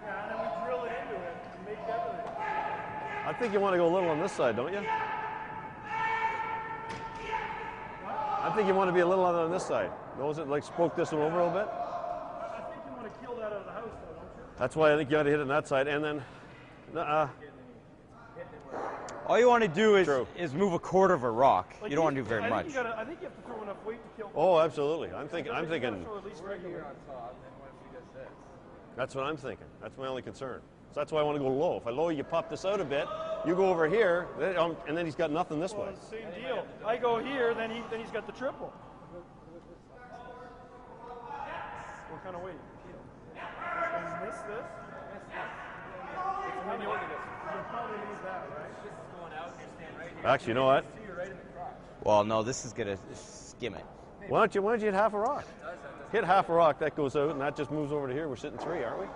Yeah, and then we drill it into it and make everything. I think you want to go a little on this side, don't you? I think you want to be a little on this side. Knows it, like spoke this one over a little bit. I think you want to kill that out of the house, though, don't you? That's why I think you ought to hit it on that side, and then. All you want to do is move a quarter of a rock. Like you don't want to do very much. I think you have to throw enough weight to kill. Oh, absolutely. I'm thinking. Throw at least regular. That's what I'm thinking. That's my only concern. So that's why I want to go low. If I lower, you pop this out a bit. You go over here, and then he's got nothing this way. Same deal. I go here, then he's got the triple. What kind of weight? Is this? I mean, you'll probably need that, right? Actually, you know what? Well, no, this is going to skim it. Why don't you hit half a rock? Hit half a rock, that goes out, and that just moves over to here. We're sitting 3, aren't we?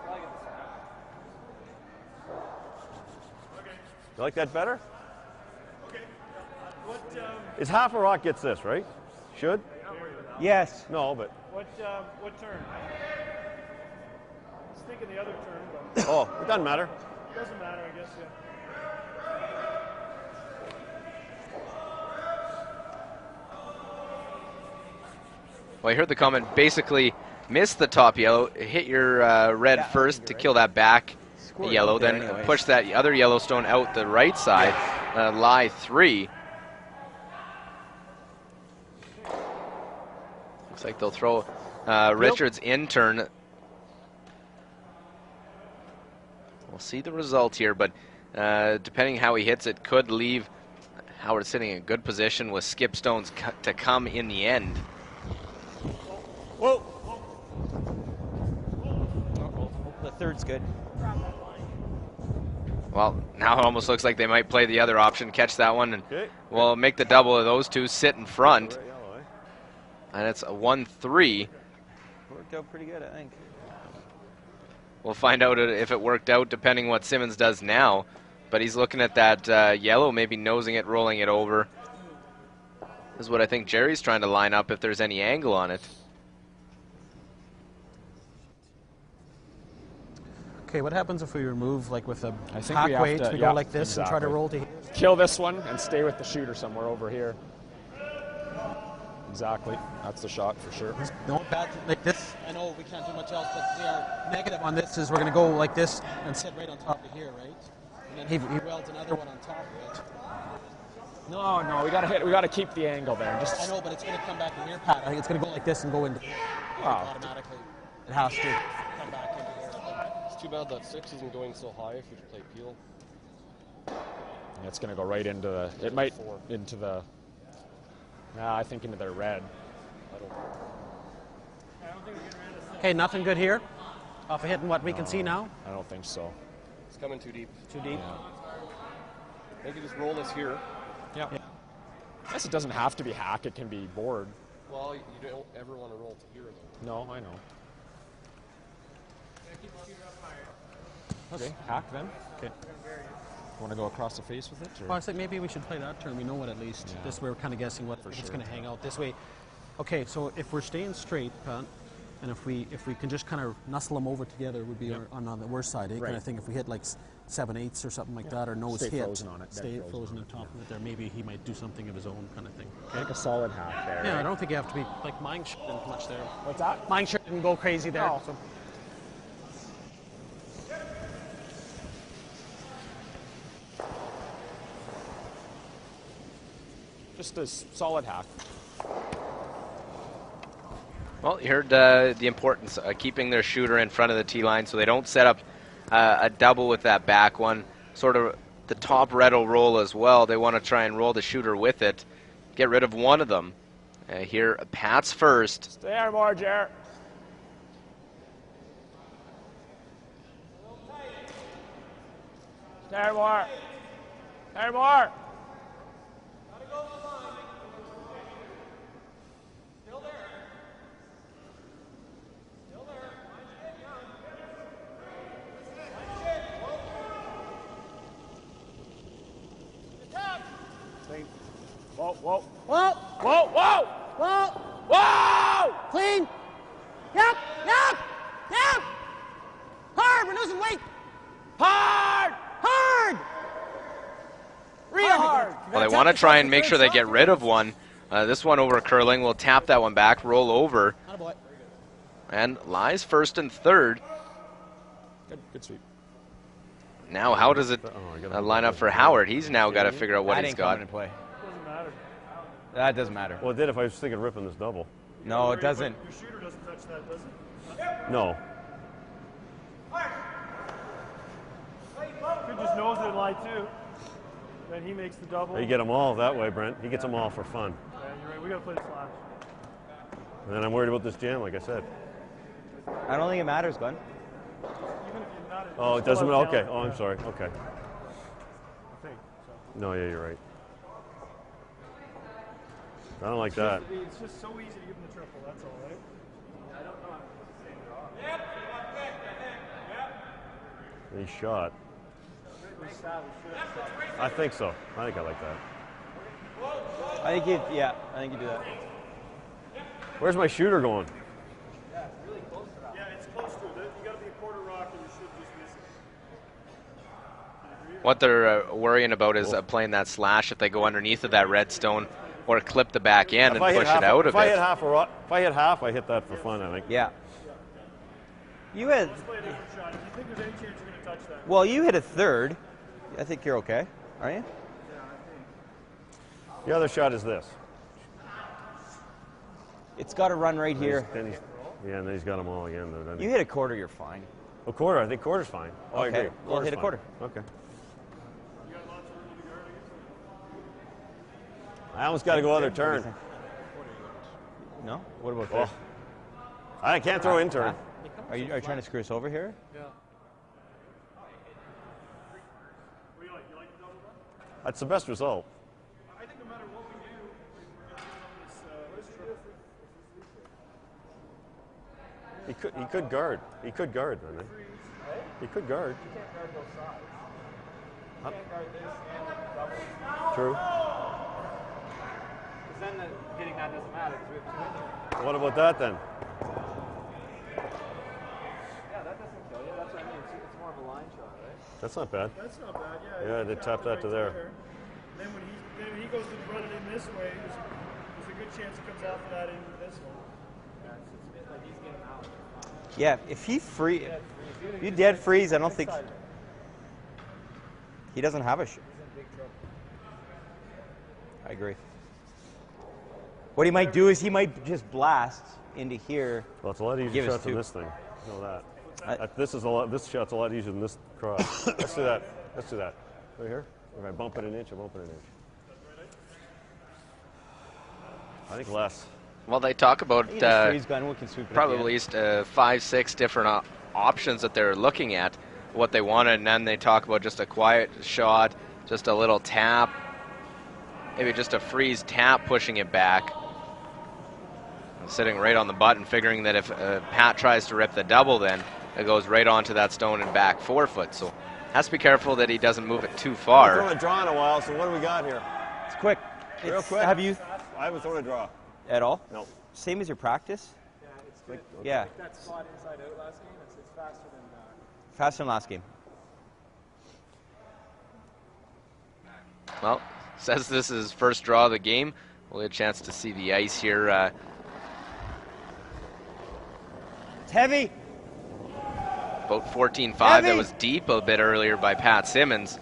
You like that better? Okay. It's half a rock gets this, right? Should? Yes. No, but. What turn? I was thinking the other turn, but. Oh, it doesn't matter. It doesn't matter, I guess, yeah. Well, I heard the comment, basically miss the top yellow, hit your red first to kill that back yellow, then push that other yellow stone out the right side, lie 3. Looks like they'll throw Richards in turn. We'll see the result here, but depending how he hits it, could leave Howard sitting in a good position with skip stones to come in the end. Whoa! The third's good. Well, now it almost looks like they might play the other option, catch that one, and we'll make the double of those 2 sit in front. And it's a 1-3. Worked out pretty good, I think. We'll find out if it worked out, depending what Simmons does now. But he's looking at that yellow, maybe nosing it, rolling it over. This is what I think Jerry's trying to line up if there's any angle on it. Okay, what happens if we remove, like with a I think hack we have weight, to, we go like this and try to roll to here? Kill this one and stay with the shooter somewhere over here. Exactly. That's the shot for sure. No bad like this. I know we can't do much else, but our negative on this is we're going to go like this and sit right on top of here, right? And then he welds another one on top of it. No, we gotta keep the angle there. Just I know, but it's going to come back in your pad. I think it's going to go like this and go into here. Automatically. It has to come back into here. It's too bad that 6 isn't going so high if you play peel. It's going to go right into the. It might into the. I think into their red. Okay, nothing good here. Off of hitting what we can see now. I don't think so. It's coming too deep. Too deep. They can just roll this here. Yeah. I guess it doesn't have to be hack. It can be board. Well, you don't ever want to roll to here, though. No, I know. Okay, hack then. Okay. Want to go across the face with it? Or? Well, I think maybe we should play that turn. We know it at least. Yeah. This way we're kind of guessing what if it's sure. going to hang out this way. Okay, so if we're staying straight, Pat, and if we can just kind of nuzzle them over together, would be on the worst side. Right. Kind of thing. If we hit like 7/8 or something like that, or nose Stay hit, frozen on it. stay frozen on top of it. There, maybe he might do something of his own kind of thing. Okay? Like a solid hack there. Yeah, right? I don't think you have to be like mine shouldn't much there. What's that? Mine shouldn't go crazy there. No. So. Just a solid hack. Well, you heard the importance of keeping their shooter in front of the tee line so they don't set up a double with that back one. Sort of the top red will roll as well. They want to try and roll the shooter with it. Get rid of one of them. Here, Pat's first. Stay there more, Jer. Stay more. Stay more. Whoa, whoa. Whoa! Whoa, whoa! Whoa! Whoa! Clean! Yep! Yep! Yep! Hard! We're losing weight! Hard! Hard! Real hard! Well, they want to try and make sure they get rid of one. This one over curling. We'll tap that one back, roll over. And lies first and third. Good sweep. Now, how does it line up for Howard? He's now got to figure out what he's got. Into play. That doesn't matter. Well, it did if I was thinking of ripping this double. No, it doesn't. Your shooter doesn't touch that, does it? No. Could just nose it and lie too. Then he makes the double. You get them all that way, Brent. He gets them all for fun. Yeah, you're right. We got to play the slash. And then I'm worried about this jam, like I said. I don't think it matters, Glenn. Even if you're not, Oh, it doesn't. Okay. Oh, I'm sorry. Okay. I think so. No, yeah, you're right. I don't like that. It's just so easy to give him the triple. That's all, right? I don't know. He shot. I think so. I think I like that. I think you do that. Where's my shooter going? Yeah, it's close to it. You got to be a quarter rock and you should just miss it. What they're worrying about is playing that slash if they go underneath of that redstone or clip the back end and push it out of it. If I hit half, I hit that for fun, I think. Yeah. You had. Let's play a different shot. If you think there's any chance you're going to touch that. Well, you hit a third. I think you're okay, aren't you? The other shot is this. It's got to run right here. And then he's got them all again. You hit a quarter, you're fine. A quarter? I think quarter's fine. Oh, I Okay, agree. we'll hit a Quarter's quarter. fine. Okay. I almost got to go other turn. No? What about Oh. this? I can't throw in turn. Are you trying to screw us over here? Yeah. What do you like? You like the double run? That's the best result. I think no matter what we do, we're going to this triple. He could guard. He could guard, then. He could guard. You can't guard both sides. Huh? You can't guard this and double. True. Because then hitting that doesn't matter because we have two in there. What about that then? Yeah, that doesn't kill you. That's what I mean. It's more of a line shot, right? That's not bad. That's not bad, yeah. Yeah, they tap that to there. And then when he goes to run it in this way, there's a good chance it comes off of that into this one. Yeah, it's a bit like he's getting out. Yeah, if he you dead freeze, I don't think he doesn't have a shot. I agree. What he might do is he might just blast into here. Well, it's a lot easier shot than this thing. You know that. This shot's a lot easier than this cross. Let's do that. Let's do that. Right here. If I bump it an inch, I bump it an inch. I think less. Well, they talk about probably at least 5-6 different options that they're looking at, what they want, and then they talk about just a quiet shot, Just a little tap. Maybe just a freeze tap pushing it back. Sitting right on the button, figuring that if Pat tries to rip the double, then it goes right onto that stone and back 4 foot. So has to be careful that he doesn't move it too far. I haven't thrown a draw in a while, so what do we got here? It's quick. Real quick. Have you I haven't thrown a draw. at all? No. Same as your practice? Yeah, it's good. Yeah. Like that spot inside out last game, it's faster than Faster than last game. Well, says this is his first draw of the game. We'll get a chance to see the ice here. It's heavy. About 14-5. That was deep a bit earlier by Pat Simmons.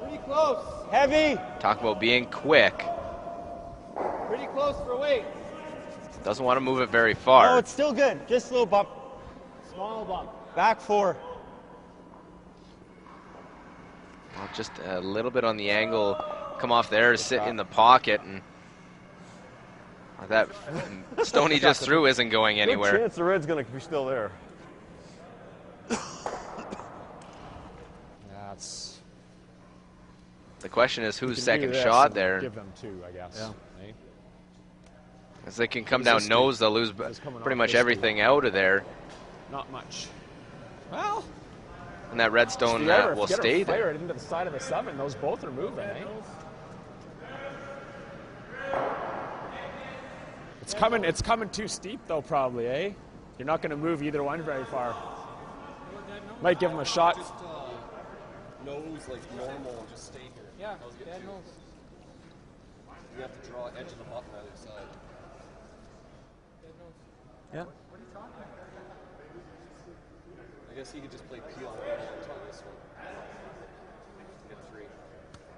Pretty close. Heavy. Talk about being quick. Pretty close for weight. Doesn't want to move it very far. Oh, it's still good. Just a little bump. Small bump. Back 4. Well, just a little bit on the angle. Come off there, sit in the pocket, and that stone he just threw isn't going anywhere. Good chance the red's going to be still there. That's. The question is who's You can second do this shot and there. Give them 2, I guess. Yeah. Eh? As they can come Who's down this nose, dude? they'll lose Who's coming pretty off much this everything out of there. Not much. Well, And that redstone if you ever will get her stay fire there. it into the side of the 7. Those both are moving, eh? It's coming too steep though, probably, eh? You're not going to move either one very far. Might give him a shot. Just nose like normal and just stay here. Yeah, dead nose. You have to draw edge of the button on either side. Yeah. I guess he could just play peel and roll on this one. Get 3.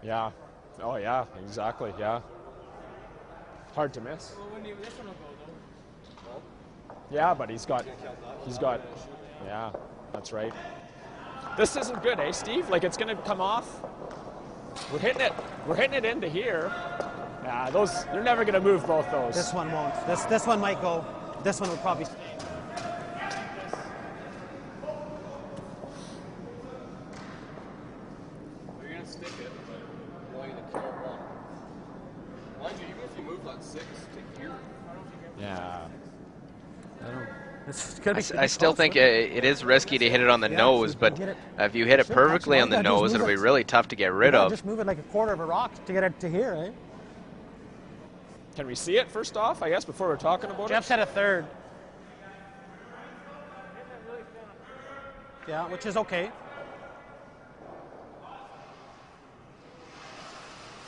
Yeah. Oh yeah, exactly. Yeah. Hard to miss. Well, when this one will go though. Yeah, but he's got. Yeah, that's right. This isn't good, eh, Steve? Like it's gonna come off. We're hitting it into here. Yeah, those. You're never gonna move both those. This one won't. This one might go. This one would probably stay. You're going to stick it, but you're going to kill 1. Mind you, even if you move that 6 to here. Yeah. I still think it is risky to hit it on the nose, but if you hit it perfectly on the nose, it'll be really tough to get rid of. Just move it like a quarter of a rock to get it to here, eh? Can we see it first off, I guess, before we're talking about Jeff said a third. Yeah, which is okay.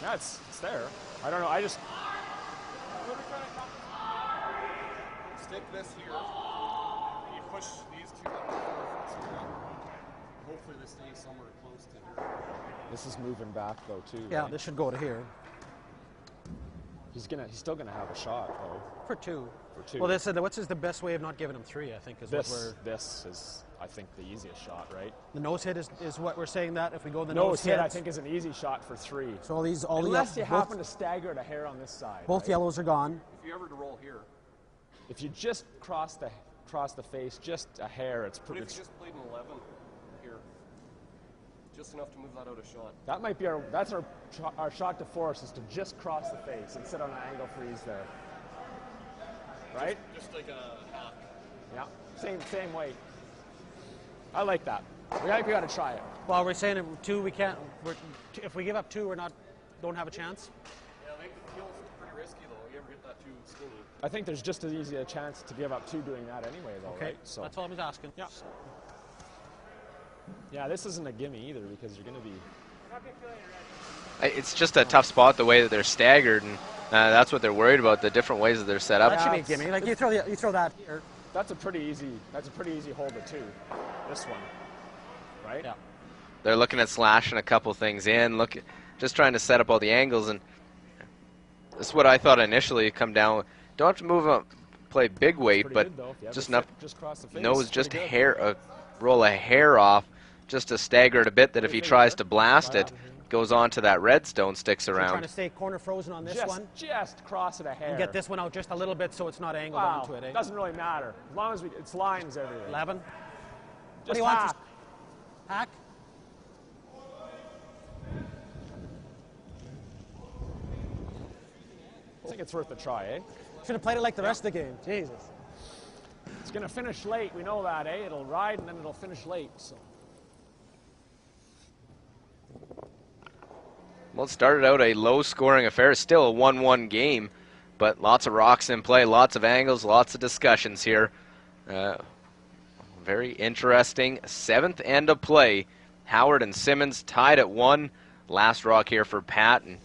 Yeah, it's there. I don't know. I just. Stick this here, and you push these 2 up to 4 foot straight. Hopefully they stay somewhere close to here. This is moving back though too. Yeah, right? this should go to here. He's still gonna have a shot though. For 2. For 2. Well, what's the best way of not giving him 3? I think is what we're. This is, I think, the easiest shot, right? The nose hit is what we're saying that if we go the Nose hit, hit, I think, is an easy shot for 3. So unless you happen to stagger a hair on this side. Both right? yellows are gone. If you ever to roll here. If you just cross the face, just a hair, it's But pretty. if you just played an 11 here, just enough to move that out of shot. That might be our shot to force is to just cross the face and sit on an angle freeze there. Right? Just like a half. Yeah. Same weight. I like that. We got to try it. Well, we're saying 2, we can't. If we give up 2, don't have a chance. Yeah, I think the peel's pretty risky though. You ever get that too skinny? I think there's just as easy a chance to give up 2 doing that anyway, though. Okay, right? So that's all I was asking. Yeah. Yeah, this isn't a gimme either because you're going to be. It's just a tough spot the way that they're staggered, and that's what they're worried about, the different ways that they're set up. That should be a gimme. Like you throw that here. That's a pretty easy holder too. This one, right? Yeah. They're looking at slashing a couple things in, just trying to set up all the angles, and this is what I thought initially come down. Don't have to move up, play big weight, but just enough cross the face, nose, just hair, roll a hair off, just to stagger it a bit. That if he tries to blast it, goes on to that redstone, sticks So around. trying to stay corner frozen on this one. Just cross it a hair. And get this one out just a little bit so it's not angled onto it. Eh? Doesn't really matter as long as it's lines everywhere. 11. Just What do you want? hack. Hack. think it's worth a try, eh? Should have played it like the rest of the game. Jesus. It's going to finish late. We know that, eh? It'll ride and then it'll finish late. So. Well, it started out a low-scoring affair. Still a 1-1 game, but lots of rocks in play, lots of angles, lots of discussions here. Very interesting. 7th end of play. Howard and Simmons tied at 1. Last rock here for Pat, and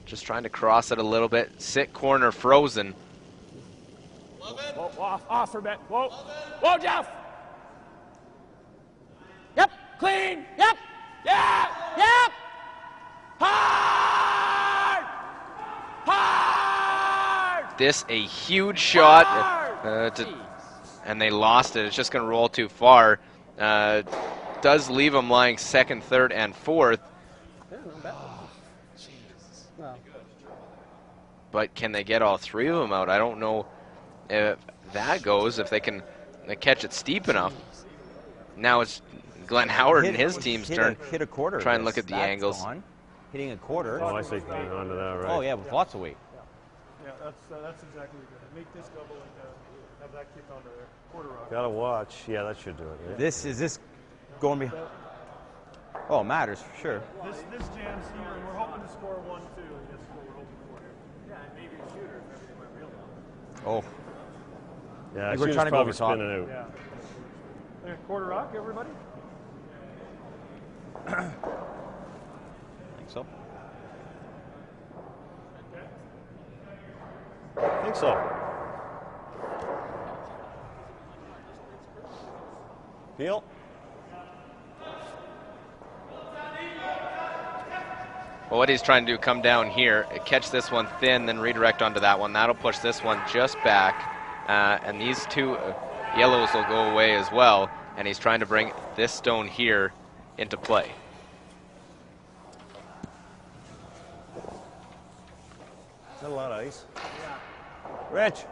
just trying to cross it a little bit. Sit corner frozen. Whoa, off for a bit. Whoa. Whoa, Jeff! Yep, clean! Yep! Yeah! Yep! Hard! Hard! This a huge shot, and they lost it. It's just going to roll too far. Does leave them lying 2nd, 3rd, and 4th. Yeah, not bad. No. But can they get all 3 of them out? I don't know if that goes, if they can catch it steep enough. Now it's Glenn Howard and his team's turn. Hit a quarter. Try and look at the angles. Gone. Hitting a quarter. Oh, I see. Hang on to that, right? Oh, yeah, with lots of weight. Yeah, that's exactly good. Make this double and have that kick onto there. Quarter rock. Gotta watch. Yeah, that should do it. Yeah. Is this going behind? Oh, it matters for sure. This jams here, and we're hoping to score 1-2. That's what we're hoping for here. Yeah, and maybe a shooter if everything went real well. Oh. Yeah, we're trying to go probably over top. spinning out. Yeah. There, quarter rock, everybody? I think so. I think so. Peel. Well, what he's trying to do, come down here, catch this one thin, then redirect onto that one. That'll push this one just back. And these 2 yellows will go away as well. And he's trying to bring this stone here into play. Is that a lot of ice? Rich.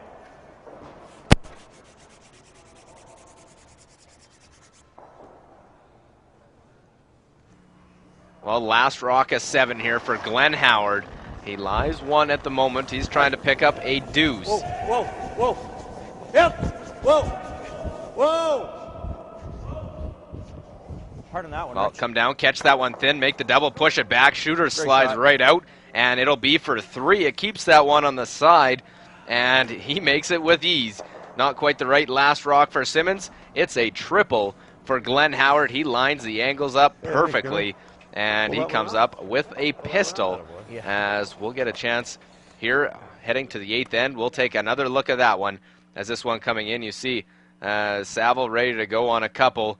Well, last rock a 7 here for Glenn Howard. He lies 1 at the moment. He's trying to pick up a deuce. Whoa, whoa, whoa. Yep. Whoa. Whoa. Pardon that one. Well, Rich. come down, catch that one thin, make the double, push it back. Shooter slides shot. right out, and it'll be for 3. It keeps that one on the side, and he makes it with ease. Not quite the right last rock for Simmons. It's a triple for Glenn Howard. He lines the angles up perfectly. And he comes up with a pistol, as we'll get a chance here heading to the 8th end. We'll take another look at that one. As this one coming in, you see Saville ready to go on a couple.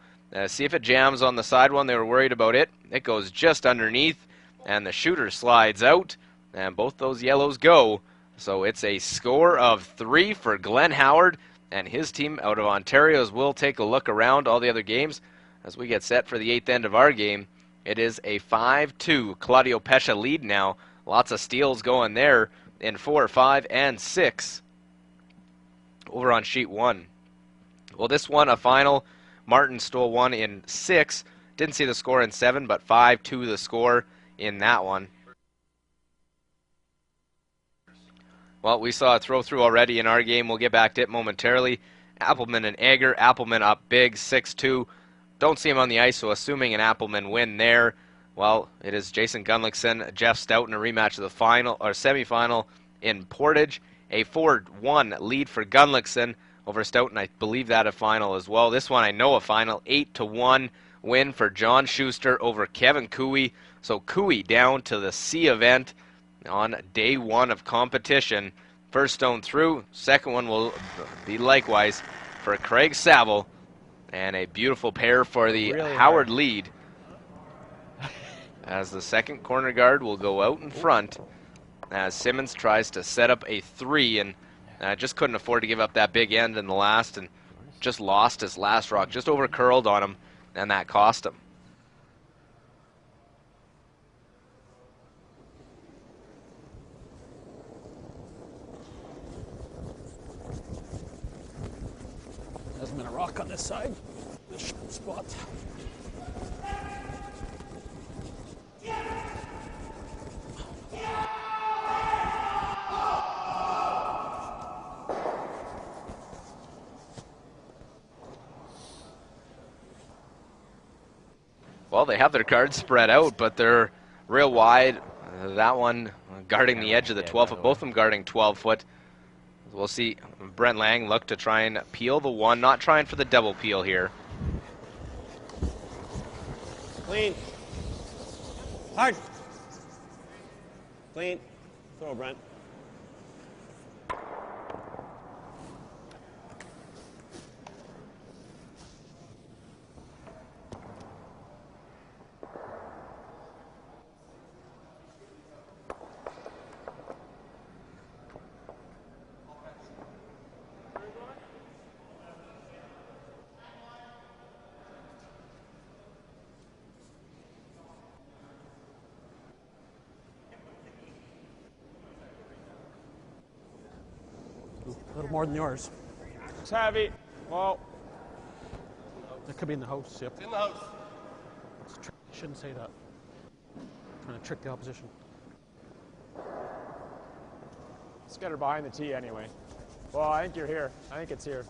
See if it jams on the side one. They were worried about it. It goes just underneath, and the shooter slides out, and both those yellows go. So it's a score of 3 for Glenn Howard and his team out of Ontario. As we'll take a look around all the other games as we get set for the 8th end of our game. It is a 5-2 Claudio Pescia lead now. Lots of steals going there in 4, 5, and 6 over on sheet 1. Well, this one, a final. Martin stole 1 in 6. Didn't see the score in 7, but 5-2 the score in that one. Well, we saw a throw-through already in our game. We'll get back to it momentarily. Appleman and Egger. Appleman up big, 6-2. Don't see him on the ice, so assuming an Appleman win there, well, it is Jason Gunlickson, Jeff Stout in a rematch of the final or semifinal in Portage. A 4-1 lead for Gunlickson over Stoughton. I believe that a final as well. This one I know a final. 8-1 win for John Schuster over Kevin Cooey. So Cooey down to the C event on day 1 of competition. First stone through. Second one will be likewise for Craig Saville. And a beautiful pair for the Howard lead. As the second corner guard will go out in front as Simmons tries to set up a 3 and just couldn't afford to give up that big end in the last and just lost his last rock. Just over curled on him, and that cost him. Hasn't been a rock on this side. This spot. Well, they have their cards spread out, but they're real wide. That one guarding the edge of the 12 foot, both of them guarding 12 foot. We'll see Brent Lang look to try and peel the one, not trying for the double peel here. Clean. Hard. Clean. Throw, Brent. A little more than yours. It's heavy. Whoa. It could be in the house, yep. It's in the house. Shouldn't say that. Trying to trick the opposition. Let's get her behind the tee anyway. Well, I think you're here. I think it's here.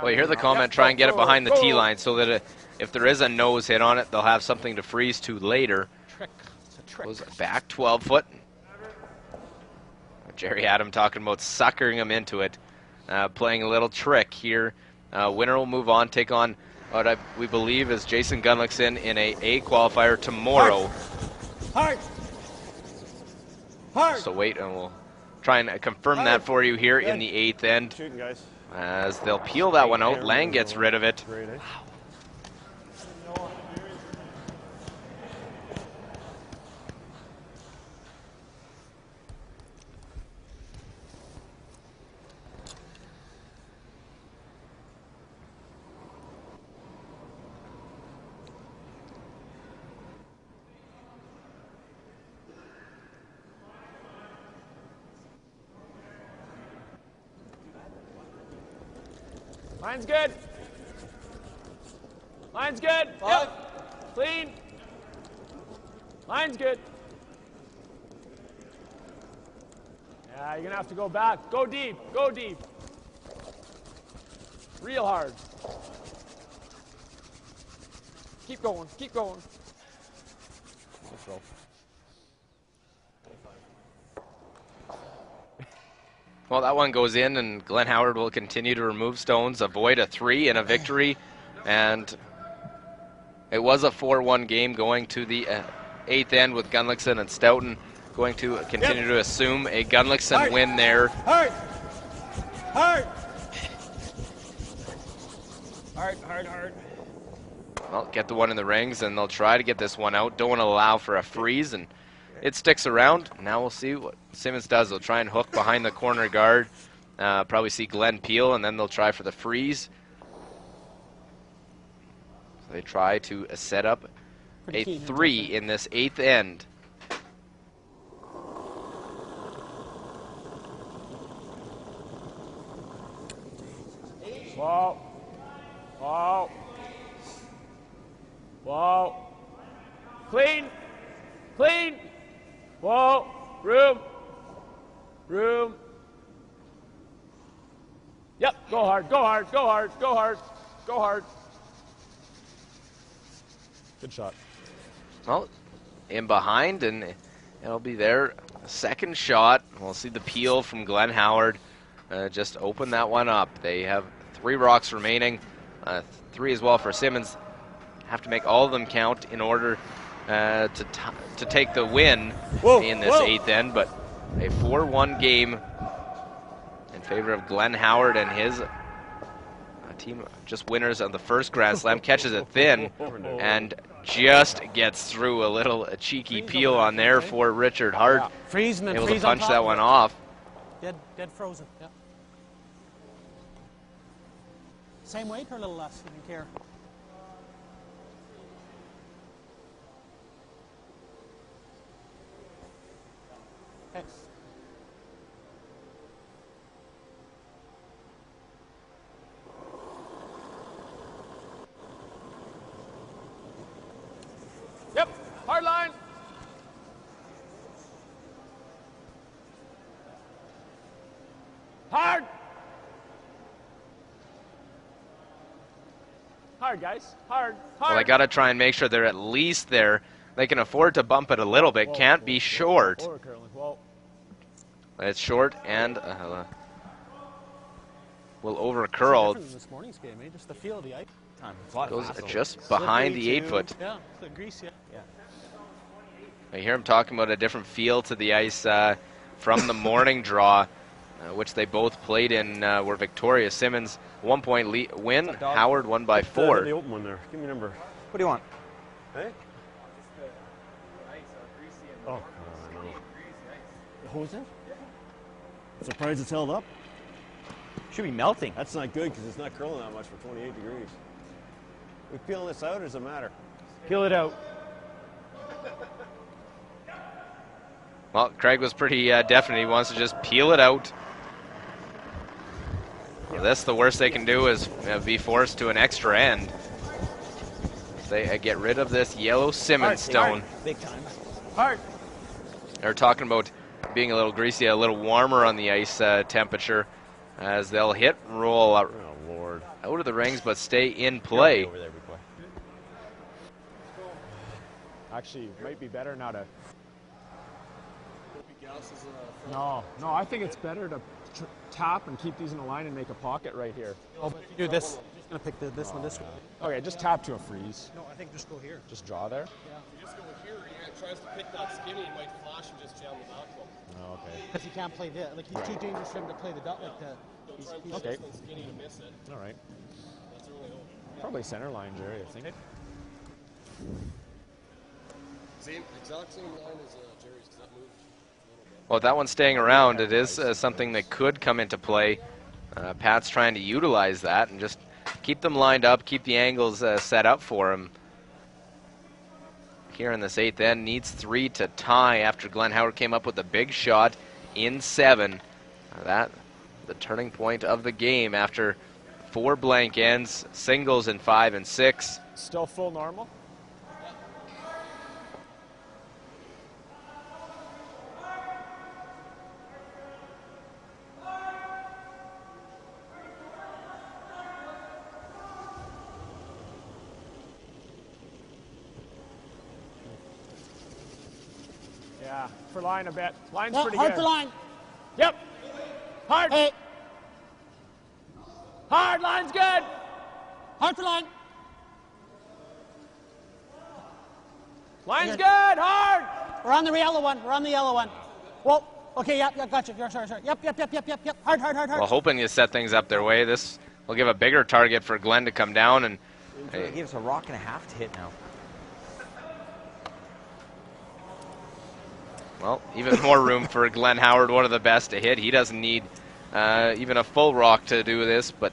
Well, you hear the comment, try and get it behind the tee line so that if there is a nose hit on it, they'll have something to freeze to later. Trick. It's a trick. Goes back 12 foot. Jerry Adam talking about suckering him into it, playing a little trick here. Winner will move on, take on what we believe is Jason Gunlickson in a qualifier tomorrow. Hard. Hard. So wait, and we'll try and confirm that for you here in the 8th end. Shooting, guys. As they'll peel that one out, Lang gets rid of it. Great, eh? Line's good. Line's good. Yep. Clean. Line's good. Yeah, you're going to have to go back. Go deep. Go deep. Real hard. Keep going. Keep going. Let's go. Well, that one goes in, and Glenn Howard will continue to remove stones, avoid a 3 and a victory. And it was a 4-1 game going to the 8th end with Gunlickson and Stoughton going to continue to assume a Gunlickson win there. Hard. Hard. Hard, hard, hard. Well, get the one in the rings, and they'll try to get this one out. Don't want to allow for a freeze, and it sticks around. Now we'll see what Simmons does. They'll try and hook behind the corner guard. Probably see Glenn peel, and then they'll try for the freeze. So they try to set up a 3 in this 8th end. Whoa. Whoa. Whoa. Clean. Clean. Whoa. Room. Room. Yep. Go hard. Go hard. Go hard. Go hard. Go hard. Good shot. Well, in behind, and it'll be their second shot. We'll see the peel from Glenn Howard. Just open that one up. They have 3 rocks remaining. 3 as well for Simmons. Have to make all of them count in order to take the win in this 8th end. But a 4-1 game in favor of Glenn Howard and his team, just winners of the first Grand Slam. Catches it thin and just gets through a cheeky peel on there for Richard Hart. Freeze and then able freeze to punch on that top. one off. Dead frozen, yeah. Same weight or a little less, I don't care. Okay. Yep. Hard line. Hard. Hard, guys. Hard. Well, they got to try and make sure they're at least there. They can afford to bump it a little bit. Can't be short. It's short and will over curl. This morning's game, eh? Just the feel of the ice. Goes just behind the 8-foot. Yeah, the grease, yeah. I hear him talking about a different feel to the ice from the morning draw, which they both played in, were victorious. Simmons 1-point win. Howard won by 4. The open one there. Give me a number. What do you want? Hey? Oh, no. Who's it? Surprised it's held up? Should be melting. That's not good because it's not curling that much for 28 degrees. We peeling this out or does it matter? Peel it out. Well, Craig was pretty definite. He wants to just peel it out. Well, this, the worst they can do is be forced to an extra end. They get rid of this yellow Simmons stone. Big time. Hard. They're talking about being a little greasy, a little warmer on the ice temperature, as they'll hit and roll out, out of the rings, but stay in play. Actually, it might be better now to. No, I think it's better to tap and keep these in a line and make a pocket right here. Oh, but you do this. I'm just going to pick this one this way. Okay, just tap to a freeze. No, I think just go here. Just draw there? Yeah. If you just go here, he tries to pick that skinny, he might flash and just jam the back one. Oh, okay. Because he can't play this. Like, he's too dangerous for him to play the dot like that. He's okay. skinny to miss it. All right. That's the only hope. Probably center line, Jerry, I think. Same, exact same line as Jerry's, because that moved. Well, with that one staying around, it is something that could come into play. Pat's trying to utilize that and just keep them lined up, keep the angles set up for him. Here in this 8th end, needs 3 to tie after Glenn Howard came up with a big shot in 7. That the turning point of the game after 4 blank ends, singles in 5 and 6. Still full normal? Yeah, for line a bit. Line's pretty hard good. for line. Yep. Hard. Hey. Hard, line's good. Hard for line. Line's good, hard. We're on the yellow one. We're on the yellow one. Whoa. Okay, yep, gotcha. Sorry. Yep. Hard. Well, hoping to set things up their way. This will give a bigger target for Glenn to come down and. It gives a rock and a half to hit now. Well, even more room for Glenn Howard, one of the best to hit. He doesn't need even a full rock to do this, but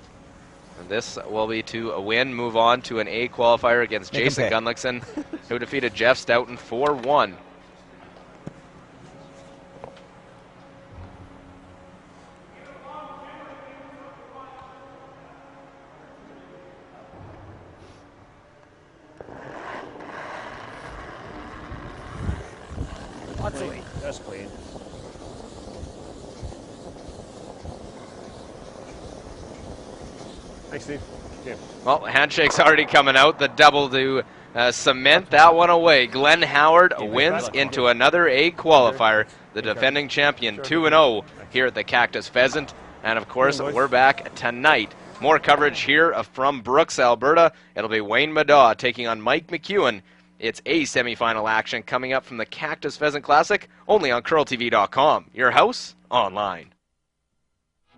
this will be to a win. Move on to an A qualifier against Jason Gunlickson, who defeated Jeff Stoughton 4-1. That's clean. Thanks, Steve. Okay. Well, handshake's already coming out. The double to cement that one away. Glenn Howard wins into another A qualifier. The defending champion 2-0 here at the Cactus Pheasant. And of course, we're back tonight. More coverage here from Brooks, Alberta. It'll be Wayne Madaw taking on Mike McEwen. It's A semifinal action coming up from the Cactus Pheasant Classic, only on CurlTV.com. Your house online.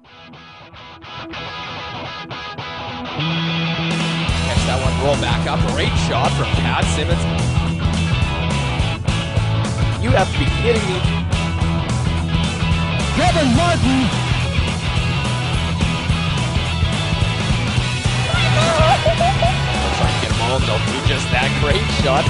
Catch that one roll back up. Great shot from Pat Simmons. You have to be kidding me. Kevin Martin. They'll try and get him home. They'll do just that. Great shot.